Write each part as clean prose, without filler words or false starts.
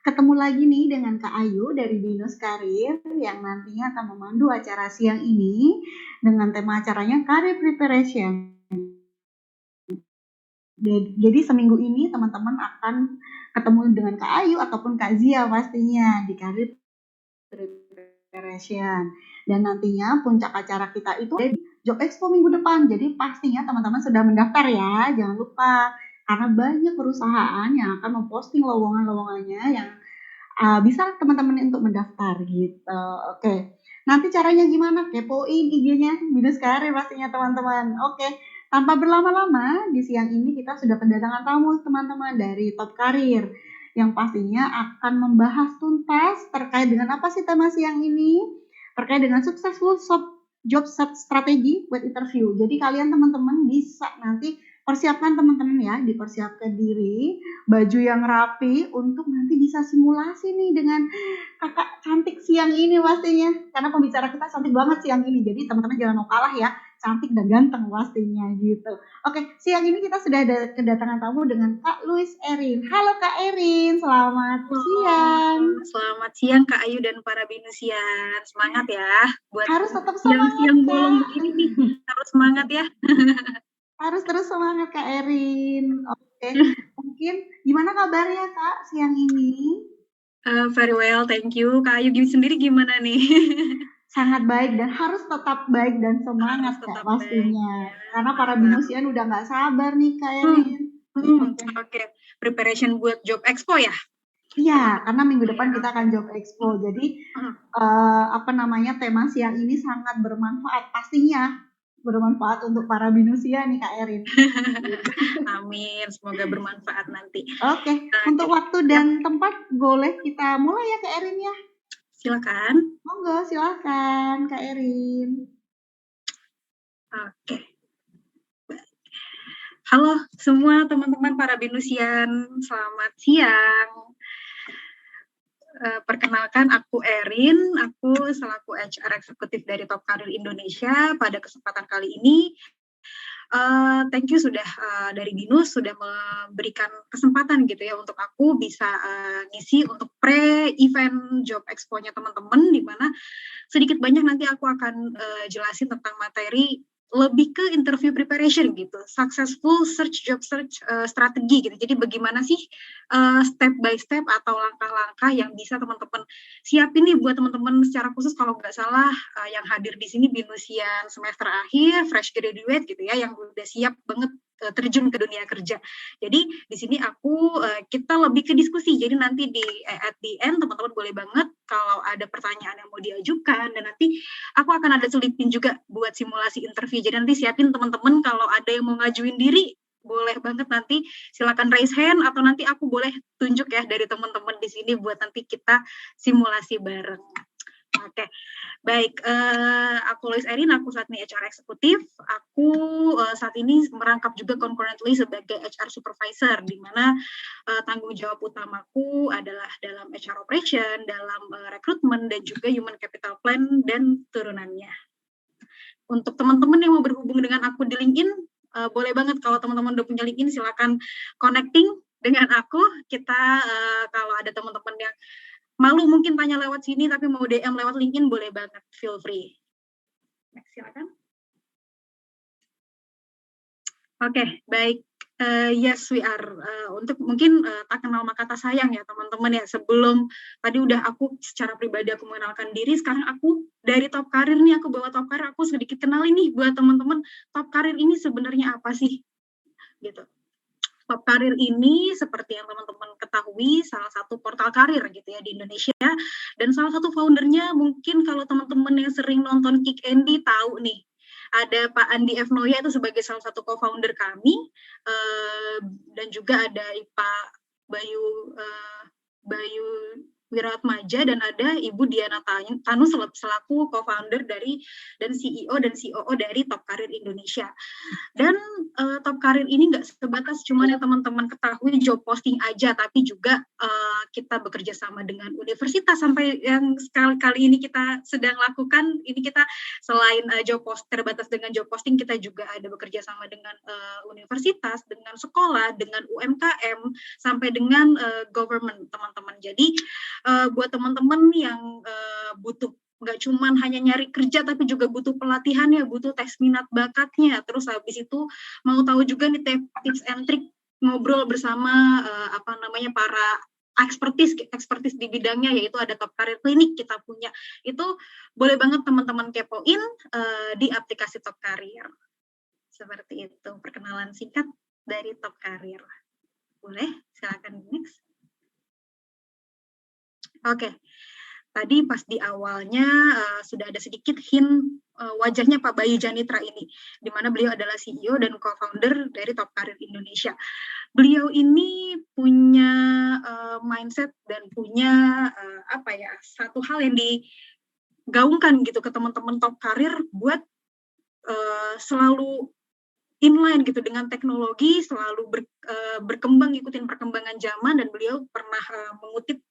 ketemu lagi nih dengan Kak Ayu dari Binus Karir yang nantinya akan memandu acara siang ini dengan tema acaranya Career Preparation. Jadi seminggu ini teman-teman akan ketemu dengan Kak Ayu ataupun Kak Zia pastinya di Career Preparation. Dan nantinya puncak acara kita itu di Job Expo minggu depan. Jadi pastinya teman-teman sudah mendaftar ya, jangan lupa. Karena banyak perusahaan yang akan memposting lowongan-lowongannya yang bisa teman-teman untuk mendaftar gitu. Oke. Nanti caranya gimana? Kepoin IG-nya Binus Karir pastinya teman-teman. Oke. Tanpa berlama-lama, di siang ini kita sudah kedatangan tamu teman-teman dari Top Karir yang pastinya akan membahas tuntas terkait dengan apa sih tema siang ini? Terkait dengan successful job search strategi buat interview. Jadi kalian teman-teman bisa nanti persiapkan teman-teman ya, dipersiapkan diri, baju yang rapi untuk nanti bisa simulasi nih dengan kakak cantik siang ini pastinya. Karena pembicara kita cantik banget siang ini. Jadi teman-teman jangan mau kalah ya, cantik dan ganteng pastinya gitu. Oke, siang ini kita sudah ada kedatangan tamu dengan Kak Louis Erin. Halo Kak Erin, selamat siang. Selamat siang Kak Ayu dan para Binusian. Semangat ya buat harus tetap semangat siang bolong begini nih. Harus semangat ya. Harus terus semangat Kak Erin. Oke, mungkin gimana kabarnya Kak siang ini? Very well, thank you. Kak Ayu sendiri gimana nih? Sangat baik dan harus tetap baik dan semangat Kak pastinya. Ya, karena para Binusian udah nggak sabar nih Kak Erin. Oke. Preparation buat Job Expo ya? Iya, karena minggu depan kita akan Job Expo. Jadi tema siang ini sangat bermanfaat pastinya. Bermanfaat untuk para Binusia nih Kak Erin. Amin, semoga bermanfaat nanti. Oke, untuk waktu dan tempat boleh kita mulai ya Kak Erin ya? Silakan. Monggo, silakan Kak Erin. Oke. Halo semua teman-teman para Binusian, selamat siang. Perkenalkan aku Erin, aku selaku HR Eksekutif dari Top Karir Indonesia. Pada kesempatan kali ini, thank you sudah dari Binus sudah memberikan kesempatan gitu ya untuk aku bisa ngisi untuk pre-event Job Expo-nya teman-teman, di mana sedikit banyak nanti aku akan jelasin tentang materi lebih ke interview preparation gitu, successful job search strategi gitu. Jadi bagaimana sih step by step atau langkah-langkah yang bisa teman-teman siapin nih buat teman-teman secara khusus, kalau nggak salah yang hadir di sini Binusian semester akhir, fresh graduate gitu ya, yang udah siap banget terjun ke dunia kerja. Jadi di sini kita lebih ke diskusi. Jadi nanti at the end teman-teman boleh banget kalau ada pertanyaan yang mau diajukan, dan nanti aku akan ada selipin juga buat simulasi interview. Jadi nanti siapin teman-teman kalau ada yang mau ngajuin diri, boleh banget nanti silakan raise hand, atau nanti aku boleh tunjuk ya dari teman-teman di sini buat nanti kita simulasi bareng. Oke. Baik, aku Louis Erin, aku saat ini HR Eksekutif. Aku saat ini merangkap juga concurrently sebagai HR Supervisor, di mana tanggung jawab utamaku adalah dalam HR Operation, dalam rekrutmen, dan juga Human Capital Plan dan turunannya. Untuk teman-teman yang mau berhubung dengan aku di LinkedIn, boleh banget kalau teman-teman udah punya LinkedIn, silakan connecting dengan aku. Kita kalau ada teman-teman yang malu mungkin tanya lewat sini, tapi mau DM lewat LinkedIn boleh banget, feel free. Next, silakan. Oke, baik. Yes, we are. Untuk mungkin tak kenal maka tak sayang ya teman-teman ya. Sebelum tadi udah aku secara pribadi aku mengenalkan diri, sekarang aku dari Top Karir nih, aku bawa Top Karir, aku sedikit kenalin nih buat teman-teman, Top Karir ini sebenarnya apa sih? Gitu. Top Karir ini seperti yang teman-teman ketahui salah satu portal karir gitu ya di Indonesia, dan salah satu foundernya mungkin kalau teman-teman yang sering nonton Kick Andy tahu nih, ada Pak Andi F. Noya itu sebagai salah satu co-founder kami, dan juga ada Pak Bayu Wiratmaja, dan ada Ibu Diana Tanu selaku co-founder dari dan CEO dan COO dari Top Karir Indonesia. Dan Top Karir ini nggak sebatas cuma yang teman-teman ketahui job posting aja, tapi juga kita bekerja sama dengan universitas, sampai yang kali ini kita sedang lakukan ini. Kita selain terbatas dengan job posting, kita juga ada bekerja sama dengan universitas, dengan sekolah, dengan UMKM, sampai dengan government teman-teman. Jadi buat teman-teman yang butuh nggak cuman hanya nyari kerja tapi juga butuh pelatihannya, butuh tes minat bakatnya. Terus habis itu mau tahu juga nih tips and trick ngobrol bersama para ekspertis di bidangnya, yaitu ada Top Career Clinic kita punya. Itu boleh banget teman-teman kepoin di aplikasi Top Career. Seperti itu perkenalan singkat dari Top Career. Boleh, silakan next. Oke. Tadi pas di awalnya sudah ada sedikit hint wajahnya Pak Bayu Janitra ini, di mana beliau adalah CEO dan co-founder dari Top Career Indonesia. Beliau ini punya mindset dan punya satu hal yang digaungkan gitu ke teman-teman Top Career buat selalu inline gitu dengan teknologi, selalu berkembang ikutin perkembangan zaman, dan beliau pernah mengutip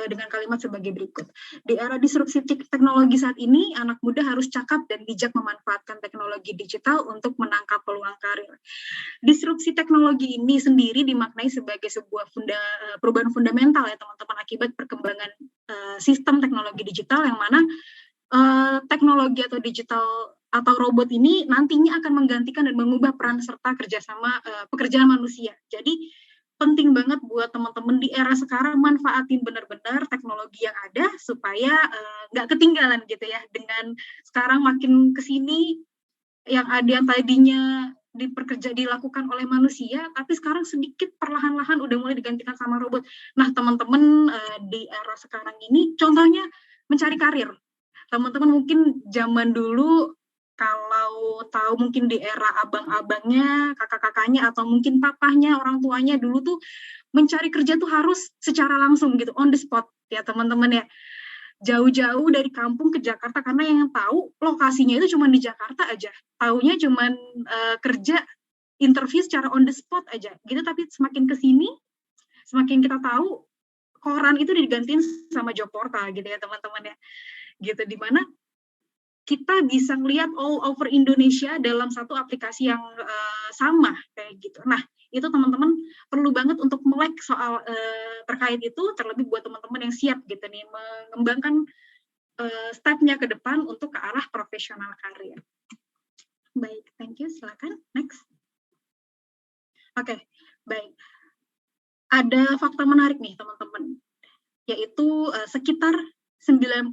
dengan kalimat sebagai berikut. Di era disrupsi teknologi saat ini, anak muda harus cakap dan bijak memanfaatkan teknologi digital untuk menangkap peluang karir. Disrupsi teknologi ini sendiri dimaknai sebagai sebuah perubahan fundamental ya teman-teman, akibat perkembangan sistem teknologi digital, yang mana teknologi atau digital atau robot ini nantinya akan menggantikan dan mengubah peran serta kerjasama pekerjaan manusia. Jadi penting banget buat teman-teman di era sekarang manfaatin benar-benar teknologi yang ada supaya nggak ketinggalan gitu ya. Dengan sekarang makin kesini yang ada yang tadinya dilakukan oleh manusia, tapi sekarang sedikit perlahan-lahan udah mulai digantikan sama robot. Nah teman-teman di era sekarang ini contohnya mencari karir. Teman-teman mungkin zaman dulu kalau tahu mungkin di era abang-abangnya, kakak-kakaknya, atau mungkin papahnya, orang tuanya dulu tuh mencari kerja tuh harus secara langsung gitu, on the spot ya teman-teman ya. Jauh-jauh dari kampung ke Jakarta, karena yang tahu lokasinya itu cuma di Jakarta aja. Taunya cuma kerja interview secara on the spot aja gitu, tapi semakin kesini, semakin kita tahu koran itu digantiin sama job portal gitu ya teman-teman ya. Gitu, dimana kita bisa melihat all over Indonesia dalam satu aplikasi yang sama kayak gitu. Nah, itu teman-teman perlu banget untuk melek soal terkait itu, terlebih buat teman-teman yang siap gitu nih mengembangkan step-nya ke depan untuk ke arah profesional karir. Baik, thank you. Silakan next. Oke, baik. Ada fakta menarik nih teman-teman, yaitu sekitar 90%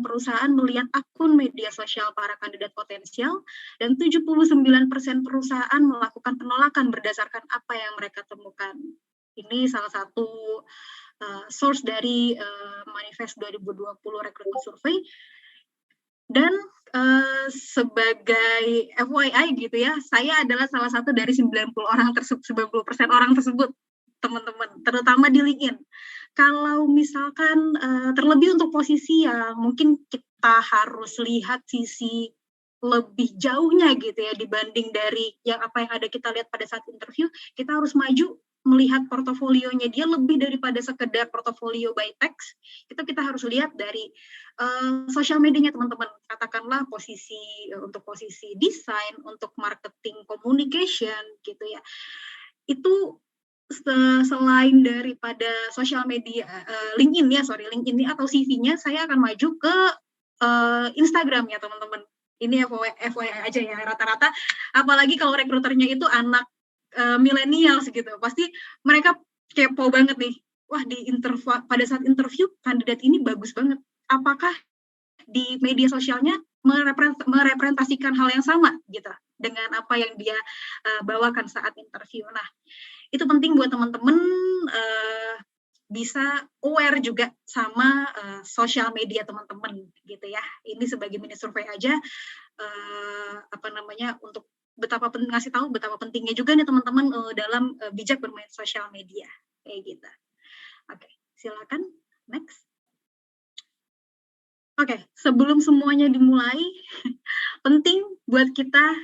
perusahaan melihat akun media sosial para kandidat potensial, dan 79% perusahaan melakukan penolakan berdasarkan apa yang mereka temukan. Ini salah satu source dari Manifest 2020 Recruitment Survey. Dan sebagai FYI gitu ya, saya adalah salah satu dari 90% orang tersebut, teman-teman, terutama di LinkedIn. Kalau misalkan terlebih untuk posisi yang mungkin kita harus lihat sisi lebih jauhnya gitu ya dibanding dari yang apa yang ada kita lihat pada saat interview, kita harus maju melihat portofolionya dia lebih daripada sekedar portofolio by text. Kita harus lihat dari sosial medianya teman-teman. Katakanlah untuk posisi desain, untuk marketing communication gitu ya. Itu selain daripada sosial media LinkedIn atau CV-nya, saya akan maju ke Instagram ya teman-teman. Ini FYI aja ya, rata-rata apalagi kalau rekruternya itu anak milenial gitu, pasti mereka kepo banget nih. Wah, pada saat interview kandidat ini bagus banget. Apakah di media sosialnya merepresentasikan hal yang sama gitu dengan apa yang dia bawakan saat interview. Nah, itu penting buat teman-teman bisa aware juga sama sosial media teman-teman gitu ya. Ini sebagai mini survei aja untuk ngasih tahu betapa pentingnya juga nih teman-teman dalam bijak bermain sosial media kayak gitu. Oke, silakan next. Oke, sebelum semuanya dimulai, penting buat kita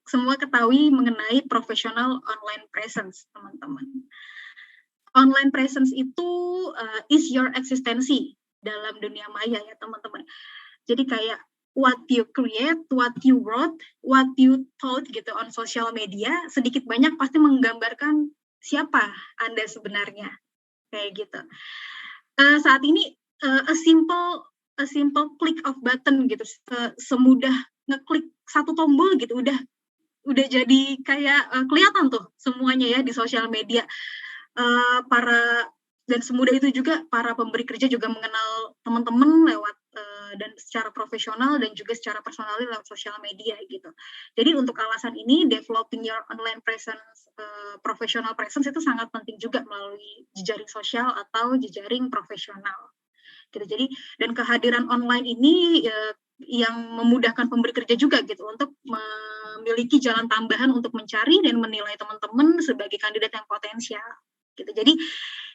semua ketahui mengenai professional online presence, teman-teman. Online presence itu is your eksistensi dalam dunia maya ya, teman-teman. Jadi kayak what you create, what you wrote, what you thought gitu on social media, sedikit banyak pasti menggambarkan siapa Anda sebenarnya. kayak gitu. Saat ini a simple click of button gitu, semudah ngeklik satu tombol gitu udah jadi kayak kelihatan tuh semuanya ya di sosial media. Dan semudah itu juga para pemberi kerja juga mengenal teman-teman lewat dan secara profesional dan juga secara personal lewat sosial media gitu. Jadi untuk alasan ini developing your online presence, professional presence itu sangat penting juga melalui jejaring sosial atau jejaring profesional. Gitu. Jadi dan kehadiran online ini yang memudahkan pemberi kerja juga gitu untuk memiliki jalan tambahan untuk mencari dan menilai teman-teman sebagai kandidat yang potensial. Gitu. Jadi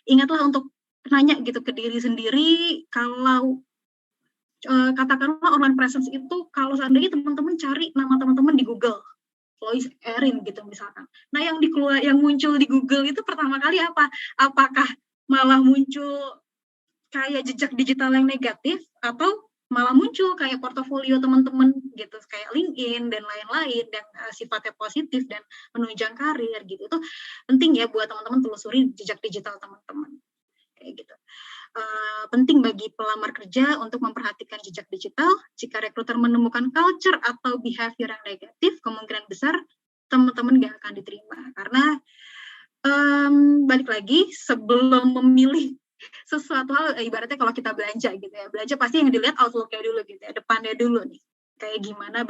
ingatlah untuk nanya gitu ke diri sendiri kalau katakanlah online presence itu kalau seandainya teman-teman cari nama teman-teman di Google, Lois Erin gitu misalkan. Nah yang muncul di Google itu pertama kali apa? Apakah malah muncul kayak jejak digital yang negatif atau malah muncul kayak portofolio teman-teman gitu kayak LinkedIn dan lain-lain dan sifatnya positif dan menunjang karir gitu. Itu penting ya buat teman-teman telusuri jejak digital teman-teman kayak gitu. Penting bagi pelamar kerja untuk memperhatikan jejak digital. Jika rekruter menemukan culture atau behavior yang negatif, kemungkinan besar teman-teman gak akan diterima karena balik lagi sebelum memilih sesuatu hal, ibaratnya kalau kita belanja gitu ya, belanja pasti yang dilihat outlook-nya dulu gitu ya, depannya dulu nih kayak gimana,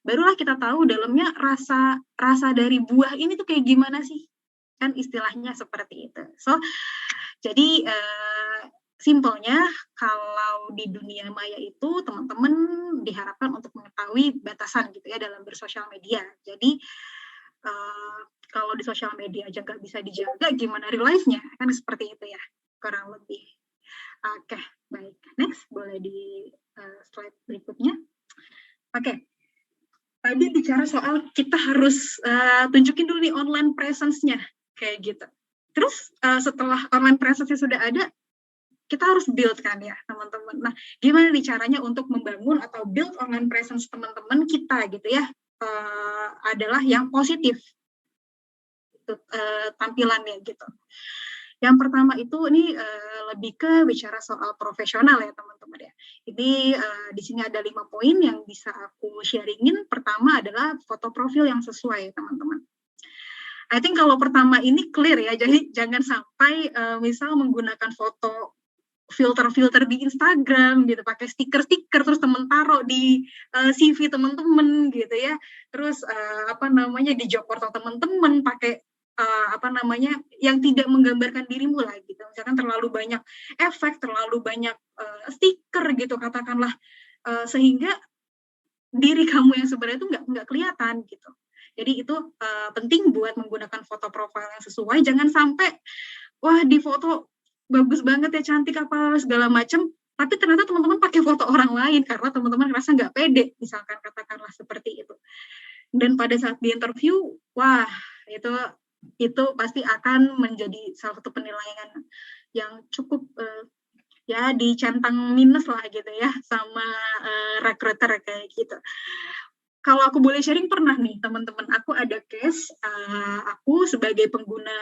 barulah kita tahu dalamnya rasa dari buah ini tuh kayak gimana sih, kan istilahnya seperti itu. So jadi simpelnya kalau di dunia maya itu teman-teman diharapkan untuk mengetahui batasan gitu ya dalam bersosial media. Jadi kalau di sosial media aja nggak bisa dijaga, gimana real life-nya? Kan seperti itu ya, kurang lebih. Oke, baik. Next, boleh di slide berikutnya. Oke, tadi bicara soal kita harus tunjukin dulu nih online presence-nya, kayak gitu. Terus setelah online presence-nya sudah ada, kita harus build kan ya, teman-teman. Nah, gimana nih caranya untuk membangun atau build online presence teman-teman kita gitu ya, adalah yang positif. Tampilannya gitu. Yang pertama itu ini lebih ke bicara soal profesional ya teman-teman ya. Ini di sini ada 5 poin yang bisa aku sharingin. Pertama adalah foto profil yang sesuai teman-teman. I think kalau pertama ini clear ya, jadi jangan sampai misal menggunakan foto filter-filter di Instagram gitu, pakai stiker-stiker terus temen taruh di CV teman-teman gitu ya. Terus di job portal teman-teman pakai yang tidak menggambarkan dirimu lah gitu. Misalkan terlalu banyak efek, terlalu banyak stiker gitu katakanlah, sehingga diri kamu yang sebenarnya itu nggak kelihatan gitu. Jadi itu penting buat menggunakan foto profil yang sesuai. Jangan sampai wah di foto bagus banget ya, cantik apa segala macam, tapi ternyata teman-teman pakai foto orang lain karena teman-teman ngerasa nggak pede, misalkan katakanlah seperti itu. Dan pada saat di interview, wah itu pasti akan menjadi salah satu penilaian yang cukup ya dicentang minus lah gitu ya sama recruiter kayak gitu. Kalau aku boleh sharing, pernah nih teman-teman, aku ada case, aku sebagai pengguna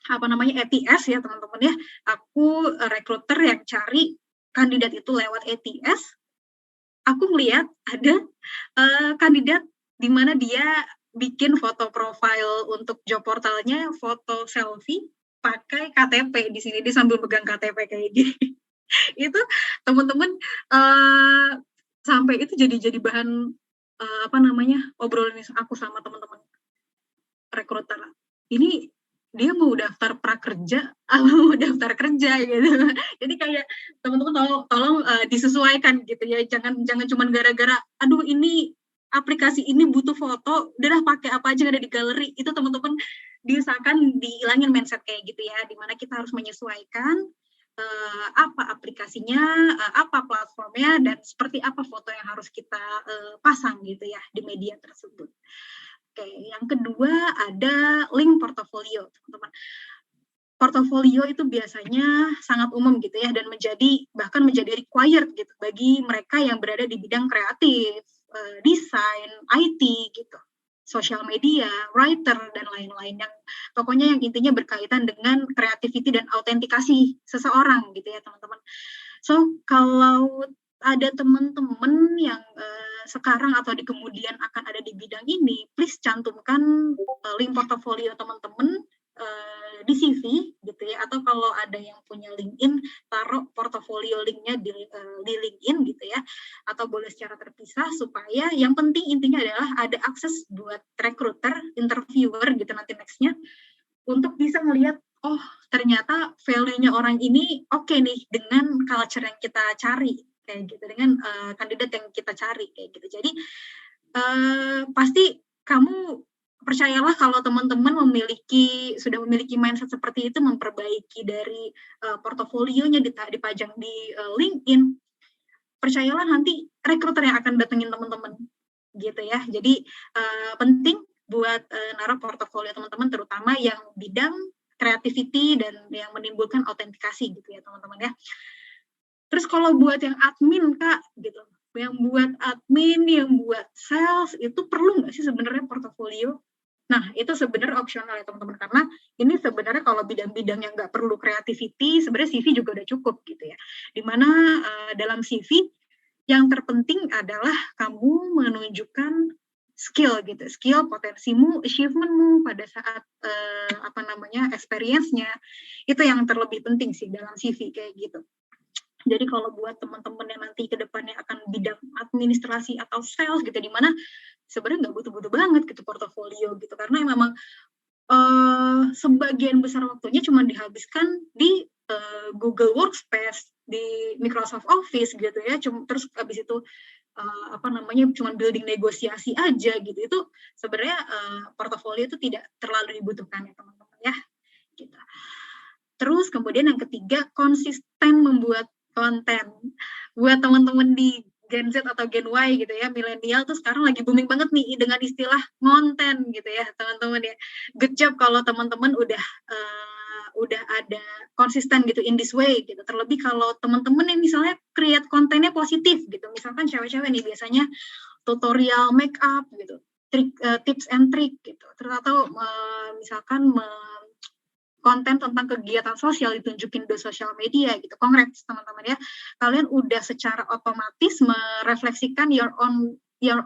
ATS ya teman-teman ya, aku recruiter yang cari kandidat itu lewat ATS, aku melihat ada kandidat di mana dia bikin foto profile untuk job portalnya, foto selfie pakai KTP di sini, dia sambil pegang KTP kayak gini. Itu teman-teman sampai itu jadi bahan obrolan aku sama teman-teman rekruter. Ini dia mau daftar prakerja atau mau daftar kerja gitu. Jadi kayak teman-teman tolong disesuaikan gitu ya. Jangan cuma gara-gara aduh ini aplikasi ini butuh foto, udahlah pakai apa aja yang ada di galeri. Itu teman-teman diusahakan dihilangin mindset kayak gitu ya, dimana kita harus menyesuaikan apa aplikasinya, apa platformnya, dan seperti apa foto yang harus kita pasang gitu ya di media tersebut. Oke, yang kedua ada link portofolio, teman-teman. Portofolio itu biasanya sangat umum gitu ya, dan bahkan menjadi required gitu bagi mereka yang berada di bidang kreatif, desain, IT gitu. sosial media, writer, dan lain-lain yang pokoknya yang intinya berkaitan dengan creativity dan autentikasi seseorang gitu ya teman-teman. So kalau ada teman-teman yang sekarang atau di kemudian akan ada di bidang ini, please cantumkan link portofolio teman-teman di CV gitu ya, atau kalau ada yang punya LinkedIn taruh portofolio linknya di LinkedIn gitu ya, atau boleh secara terpisah supaya yang penting intinya adalah ada akses buat recruiter, interviewer gitu nanti nextnya untuk bisa melihat oh ternyata value-nya orang ini oke nih dengan culture yang kita cari kayak gitu, dengan kandidat yang kita cari kayak gitu. Jadi pasti kamu percayalah kalau teman-teman sudah memiliki mindset seperti itu, memperbaiki dari portofolionya dipajang di LinkedIn, percayalah nanti rekruter yang akan datengin teman-teman gitu ya. Jadi penting buat naruh portofolio teman-teman, terutama yang bidang creativity dan yang menimbulkan autentikasi gitu ya teman-teman ya. Terus kalau buat yang admin Kak gitu, yang buat admin, yang buat sales, itu perlu nggak sih sebenarnya portofolio? Nah, itu sebenarnya opsional ya teman-teman, karena ini sebenarnya kalau bidang-bidang yang nggak perlu creativity, sebenarnya CV juga udah cukup gitu ya. Dimana dalam CV yang terpenting adalah kamu menunjukkan skill gitu, skill, potensimu, achievementmu pada saat experience-nya, itu yang terlebih penting sih dalam CV kayak gitu. Jadi kalau buat teman-teman yang nanti ke depannya akan bidang administrasi atau sales gitu, di mana sebenarnya nggak butuh-butuh banget gitu portofolio gitu, karena memang sebagian besar waktunya cuma dihabiskan di Google Workspace, di Microsoft Office gitu ya, terus habis itu cuma building negosiasi aja gitu. Itu sebenarnya portofolio itu tidak terlalu dibutuhkan ya teman-teman ya. Gitu. Terus kemudian yang ketiga, konsisten membuat konten. Buat teman-teman di Gen Z atau Gen Y gitu ya, milenial tuh sekarang lagi booming banget nih dengan istilah ngonten gitu ya teman-teman ya. Good job kalau teman-teman udah ada konsisten gitu in this way gitu. Terlebih kalau teman-teman yang misalnya create kontennya positif gitu. Misalkan cewek-cewek nih biasanya tutorial make up gitu, tips and trick gitu. Terus atau misalkan konten tentang kegiatan sosial ditunjukin di sosial media gitu. Congrats teman-teman ya. Kalian udah secara otomatis merefleksikan your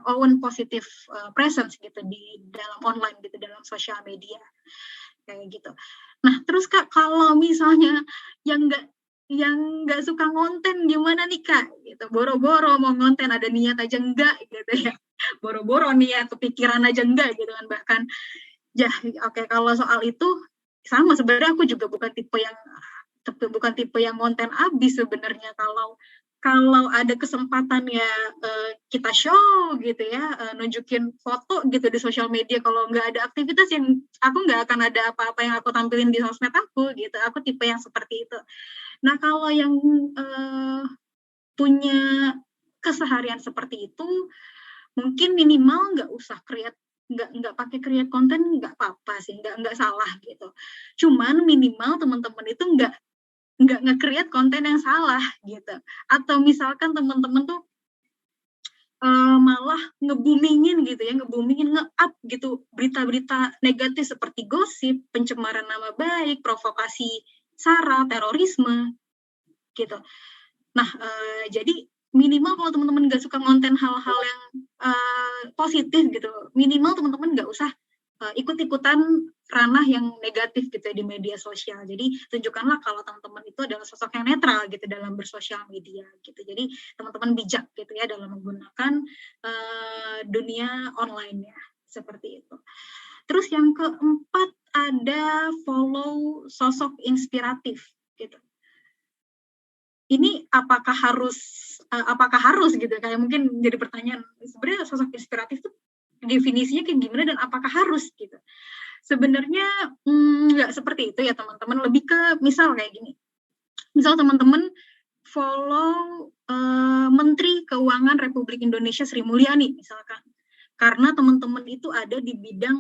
own positive presence gitu di dalam online gitu, dalam sosial media kayak gitu. Nah, terus Kak, kalau misalnya yang nggak suka ngonten gimana nih Kak? Gitu. Boro-boro mau ngonten, ada niat aja enggak gitu ya. Boro-boro niat, kepikiran aja enggak gitu kan bahkan. Ya, oke, kalau soal itu sama sebenarnya aku juga bukan tipe yang konten abis sebenarnya. Kalau ada kesempatan ya kita show gitu ya, nunjukin foto gitu di sosial media. Kalau nggak ada aktivitas yang aku nggak akan ada apa-apa yang aku tampilin di sosmed aku gitu. Aku tipe yang seperti itu. Nah kalau yang punya keseharian seperti itu, mungkin minimal nggak usah nggak pakai create konten, nggak apa-apa sih, nggak salah gitu. Cuman minimal teman-teman itu nggak nge-create konten yang salah gitu. Atau misalkan teman-teman tuh malah nge-boomingin gitu ya, nge-up gitu berita-berita negatif seperti gosip, pencemaran nama baik, provokasi sara, terorisme gitu. Nah, jadi minimal kalau teman-teman nggak suka konten hal-hal yang positif gitu, minimal teman-teman nggak usah ikut-ikutan ranah yang negatif gitu ya di media sosial. Jadi tunjukkanlah kalau teman-teman itu adalah sosok yang netral gitu dalam bersosial media gitu. Jadi teman-teman bijak gitu ya dalam menggunakan dunia online ya, seperti itu. Terus yang keempat ada follow sosok inspiratif gitu. Ini apakah harus gitu, kayak mungkin jadi pertanyaan, sebenarnya sosok inspiratif itu definisinya kayak gimana dan apakah harus gitu. Sebenarnya nggak seperti itu ya teman-teman, lebih ke misal kayak gini, misal teman-teman follow Menteri Keuangan Republik Indonesia Sri Mulyani misalkan, karena teman-teman itu ada di bidang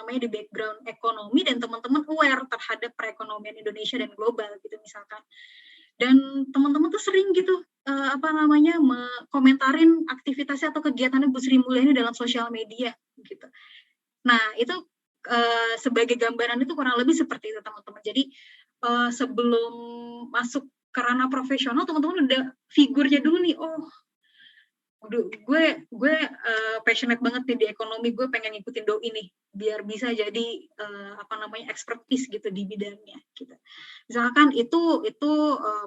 di background ekonomi dan teman-teman aware terhadap perekonomian Indonesia dan global gitu misalkan. Dan teman-teman tuh sering gitu komentarin aktivitasnya atau kegiatannya Bu Sri Mulyani dalam sosial media gitu. Nah, itu sebagai gambaran itu kurang lebih seperti itu teman-teman. Jadi sebelum masuk ke ranah profesional, teman-teman udah figurnya dulu nih, oh gue passionate banget nih di ekonomi, gue pengen ngikutin doi nih biar bisa jadi expertise gitu di bidangnya gitu. Misalkan itu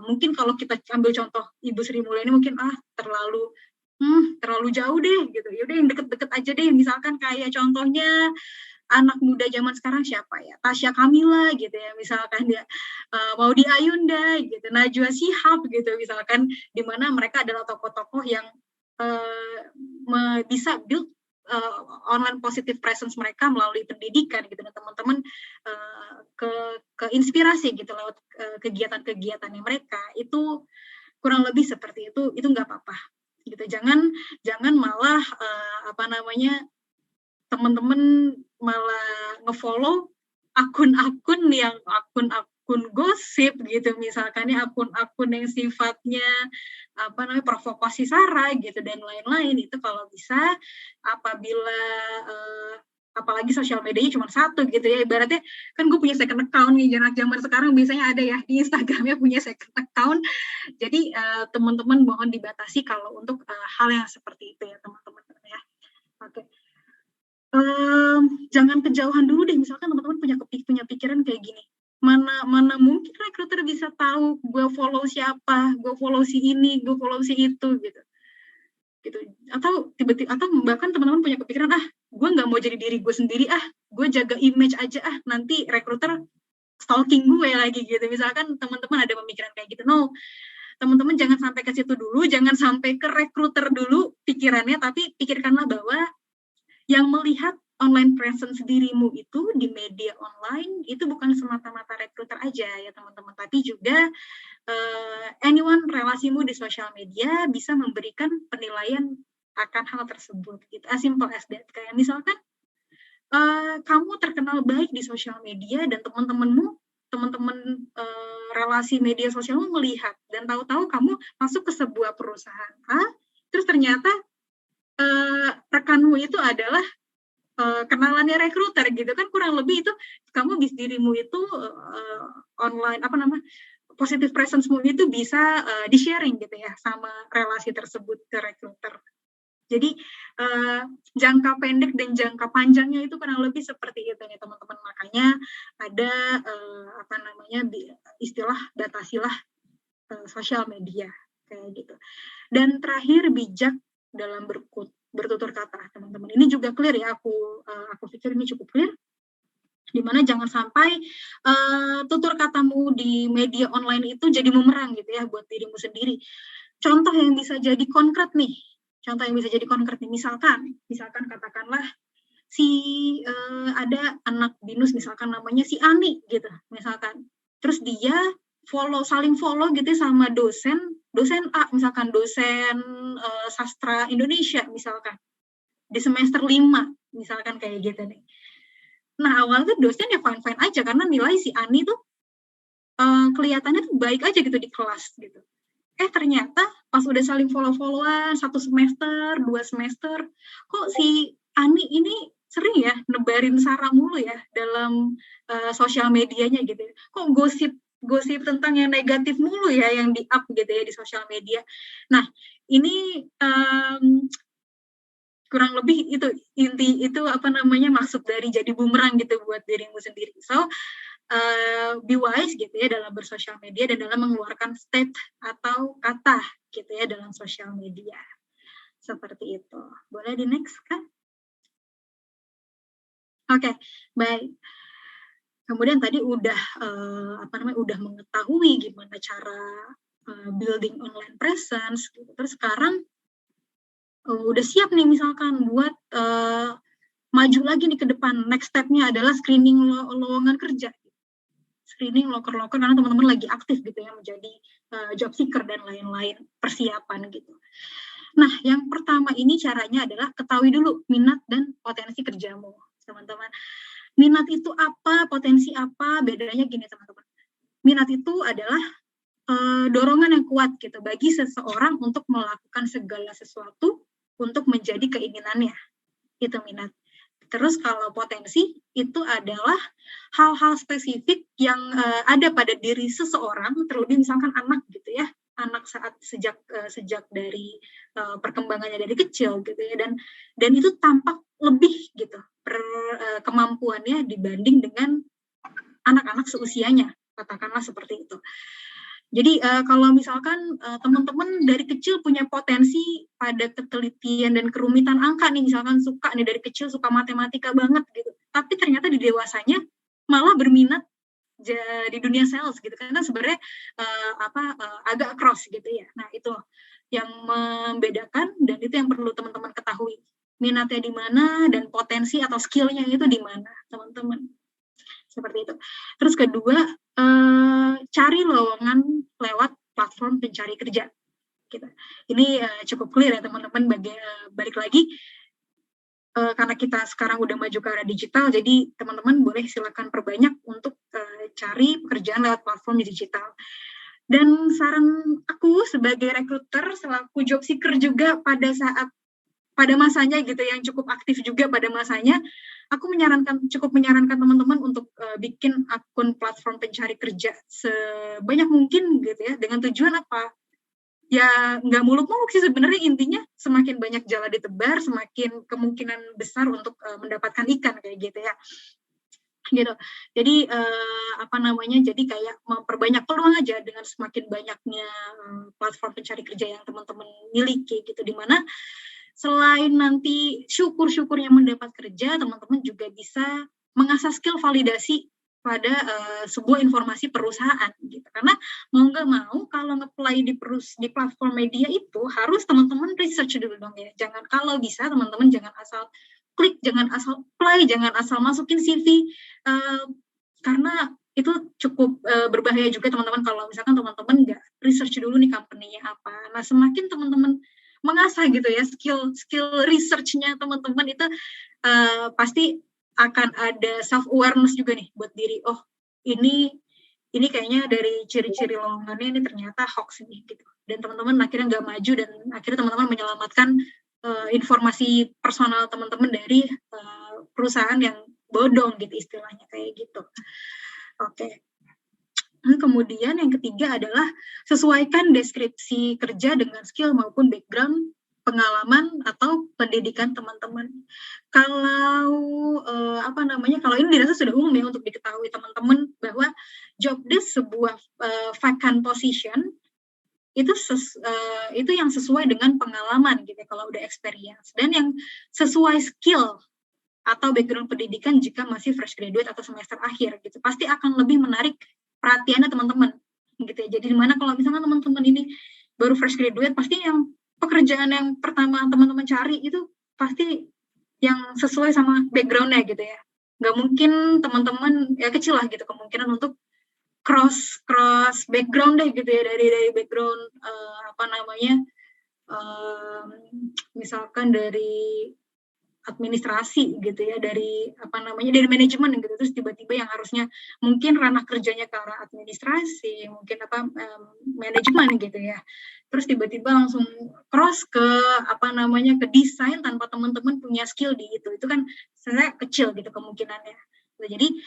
mungkin kalau kita ambil contoh Ibu Sri Mulyani mungkin terlalu jauh deh gitu. Yaudah yang deket-deket aja deh, misalkan kayak contohnya anak muda zaman sekarang siapa ya, Tasya Kamila gitu ya, misalkan dia Maudy Ayunda gitu, Najwa Shihab gitu misalkan, di mana mereka adalah tokoh-tokoh yang bisa build online positive presence mereka melalui pendidikan gitu, dan teman-teman ke inspirasi gitu lewat kegiatan-kegiatannya mereka, itu kurang lebih seperti itu nggak apa-apa gitu. Jangan malah teman-teman malah ngefollow akun-akun gosip gitu, misalkan ya akun-akun yang sifatnya provokasi sara gitu dan lain-lain. Itu kalau bisa, apabila apalagi sosial medianya cuma satu gitu ya, ibaratnya kan gue punya second account nih, anak zaman sekarang biasanya ada ya di Instagramnya punya second account. Jadi teman-teman mohon dibatasi kalau untuk hal yang seperti itu ya teman-teman ya. Oke. Jangan kejauhan dulu deh, misalkan teman-teman punya pikiran kayak gini, mana mungkin recruiter bisa tahu gue follow siapa, gue follow si ini, gue follow si itu gitu. Atau tiba-tiba, atau bahkan teman-teman punya kepikiran, gue nggak mau jadi diri gue sendiri, gue jaga image aja, nanti recruiter stalking gue lagi gitu. Misalkan teman-teman ada pemikiran kayak gitu. No, teman-teman jangan sampai ke situ dulu, jangan sampai ke recruiter dulu pikirannya, tapi pikirkanlah bahwa yang melihat online presence dirimu itu di media online itu bukan semata-mata recruiter aja ya teman-teman, tapi juga anyone relasimu di sosial media bisa memberikan penilaian akan hal tersebut gitu. As simple as that. Kayak misalkan kamu terkenal baik di sosial media dan teman-teman relasi media sosialmu melihat dan tahu-tahu kamu masuk ke sebuah perusahaan terus ternyata rekanmu itu adalah kenalannya recruiter gitu kan, kurang lebih itu kamu dirimu itu online positive presence-mu itu bisa di-sharing gitu ya sama relasi tersebut ke recruiter. Jadi jangka pendek dan jangka panjangnya itu kurang lebih seperti itu ya teman-teman. Makanya ada istilah batasilah sosial media kayak gitu. Dan terakhir, bijak dalam bertutur kata teman-teman. Ini juga clear ya, aku pikir ini cukup clear, dimana jangan sampai tutur katamu di media online itu jadi bumerang gitu ya buat dirimu sendiri. Contoh yang bisa jadi konkret nih, misalkan katakanlah ada anak binus misalkan namanya si Ani gitu misalkan, terus dia saling follow gitu sama dosen A, misalkan dosen sastra Indonesia misalkan di semester 5 misalkan kayak gitu nih. Nah awalnya dosen ya fine aja karena nilai si Ani tuh kelihatannya tuh baik aja gitu di kelas gitu. Ternyata pas udah saling follow-followan 1 semester 2 semester, kok si Ani ini sering ya nebarin sara mulu ya dalam sosial medianya gitu. Kok gosip tentang yang negatif mulu ya yang di-up gitu ya di sosial media. Nah, ini kurang lebih itu maksud dari jadi bumerang gitu buat dirimu sendiri. So, be wise gitu ya dalam bersosial media dan dalam mengeluarkan state atau kata gitu ya dalam sosial media. Seperti itu. Boleh di next kan? Oke, baik. Kemudian tadi udah mengetahui gimana cara building online presence gitu. Terus sekarang udah siap nih misalkan buat maju lagi nih ke depan. Next step-nya adalah screening lowongan kerja. Screening loker-loker karena teman-teman lagi aktif gitu ya menjadi job seeker dan lain-lain, persiapan gitu. Nah, yang pertama ini caranya adalah ketahui dulu minat dan potensi kerjamu, teman-teman. Minat itu apa, potensi apa, bedanya gini teman-teman. Minat itu adalah dorongan yang kuat gitu bagi seseorang untuk melakukan segala sesuatu untuk menjadi keinginannya, itu minat. Terus kalau potensi itu adalah hal-hal spesifik yang ada pada diri seseorang, terlebih misalkan anak gitu ya, anak saat sejak dari perkembangannya dari kecil gitu ya, dan itu tampak lebih gitu kemampuannya dibanding dengan anak-anak seusianya, katakanlah seperti itu. Jadi kalau misalkan teman-teman dari kecil punya potensi pada ketelitian dan kerumitan angka nih, misalkan suka nih dari kecil suka matematika banget gitu, tapi ternyata di dewasanya malah berminat di dunia sales gitu, karena sebenarnya agak cross gitu ya. Nah itu yang membedakan dan itu yang perlu teman-teman ketahui, minatnya di mana dan potensi atau skillnya itu di mana teman-teman. Seperti itu. Terus kedua, cari lowongan lewat platform pencari kerja. Gitu. Ini cukup clear ya teman-teman. Balik lagi, karena kita sekarang udah maju ke arah digital, jadi teman-teman boleh silakan perbanyak untuk cari pekerjaan lewat platform digital. Dan saran aku sebagai recruiter, selaku job seeker juga pada masanya gitu, yang cukup aktif juga pada masanya, aku cukup menyarankan teman-teman untuk bikin akun platform pencari kerja sebanyak mungkin gitu ya, dengan tujuan apa? Ya nggak muluk-muluk sih sebenarnya, intinya semakin banyak jala ditebar, semakin kemungkinan besar untuk mendapatkan ikan kayak gitu ya. Gitu. Jadi jadi kayak memperbanyak peluang aja dengan semakin banyaknya platform pencari kerja yang teman-teman miliki gitu, di mana selain nanti syukur-syukurnya mendapat kerja, teman-teman juga bisa mengasah skill validasi pada sebuah informasi perusahaan gitu. Karena mau nggak mau kalau nge-play di platform media itu harus teman-teman research dulu dong ya. Jangan, kalau bisa teman-teman jangan asal klik, jangan asal play, jangan asal masukin CV, karena itu cukup berbahaya juga teman-teman kalau misalkan teman-teman nggak research dulu nih company-nya apa. Nah semakin teman-teman mengasah gitu ya skill research-nya teman-teman itu pasti akan ada self awareness juga nih buat diri. Oh ini kayaknya dari ciri-ciri lowongannya ini ternyata hoax nih gitu. Dan teman-teman akhirnya nggak maju dan akhirnya teman-teman menyelamatkan informasi personal teman-teman dari perusahaan yang bodong gitu istilahnya kayak gitu. Oke. Kemudian yang ketiga adalah sesuaikan deskripsi kerja dengan skill maupun background, pengalaman atau pendidikan teman-teman. Kalau kalau ini dirasa sudah umum ya untuk diketahui teman-teman bahwa job desk sebuah vacant position itu yang sesuai dengan pengalaman gitu kalau udah experience, dan yang sesuai skill atau background pendidikan jika masih fresh graduate atau semester akhir gitu, pasti akan lebih menarik perhatiannya teman-teman gitu ya. Jadi dimana kalau misalnya teman-teman ini baru fresh graduate, pasti yang pekerjaan yang pertama teman-teman cari itu pasti yang sesuai sama background-nya gitu ya. Nggak mungkin teman-teman ya kecil lah gitu kemungkinan untuk cross background deh gitu ya, dari background misalkan dari administrasi gitu ya, dari dari manajemen gitu, terus tiba-tiba yang harusnya mungkin ranah kerjanya ke arah administrasi, mungkin manajemen gitu ya, terus tiba-tiba langsung cross ke ke desain tanpa teman-teman punya skill di itu kan sebenarnya kecil gitu kemungkinannya. Jadi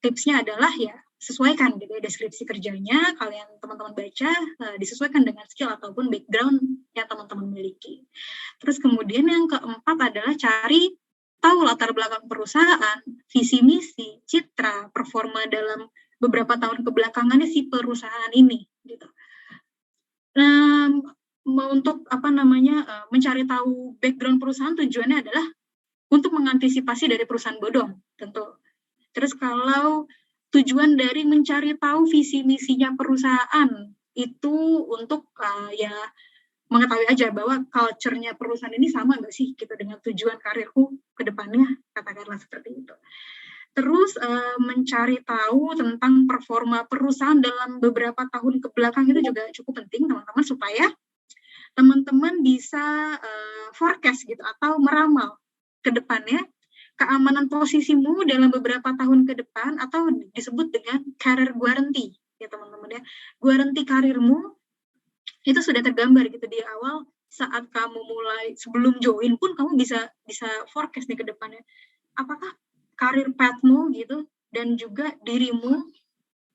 tipsnya adalah ya sesuaikan gitu ya deskripsi kerjanya, kalian teman-teman baca disesuaikan dengan skill ataupun background yang teman-teman miliki. Terus kemudian yang keempat adalah cari tahu latar belakang perusahaan, visi misi, citra, performa dalam beberapa tahun kebelakangannya si perusahaan ini gitu. Nah, untuk mencari tahu background perusahaan tujuannya adalah untuk mengantisipasi dari perusahaan bodong tentu. Terus kalau tujuan dari mencari tahu visi misinya perusahaan itu untuk mengetahui aja bahwa culture-nya perusahaan ini sama nggak sih gitu dengan tujuan karirku ke depannya, katakanlah seperti itu. Terus mencari tahu tentang performa perusahaan dalam beberapa tahun ke belakang itu juga cukup penting teman-teman, supaya teman-teman bisa forecast gitu atau meramal ke depannya keamanan posisimu dalam beberapa tahun ke depan, atau disebut dengan career guarantee ya teman-teman. teman-teman ya. Guarantee karirmu itu sudah tergambar gitu di awal saat kamu mulai, sebelum join pun kamu bisa forecast nih ke depannya. Apakah karir path-mu gitu dan juga dirimu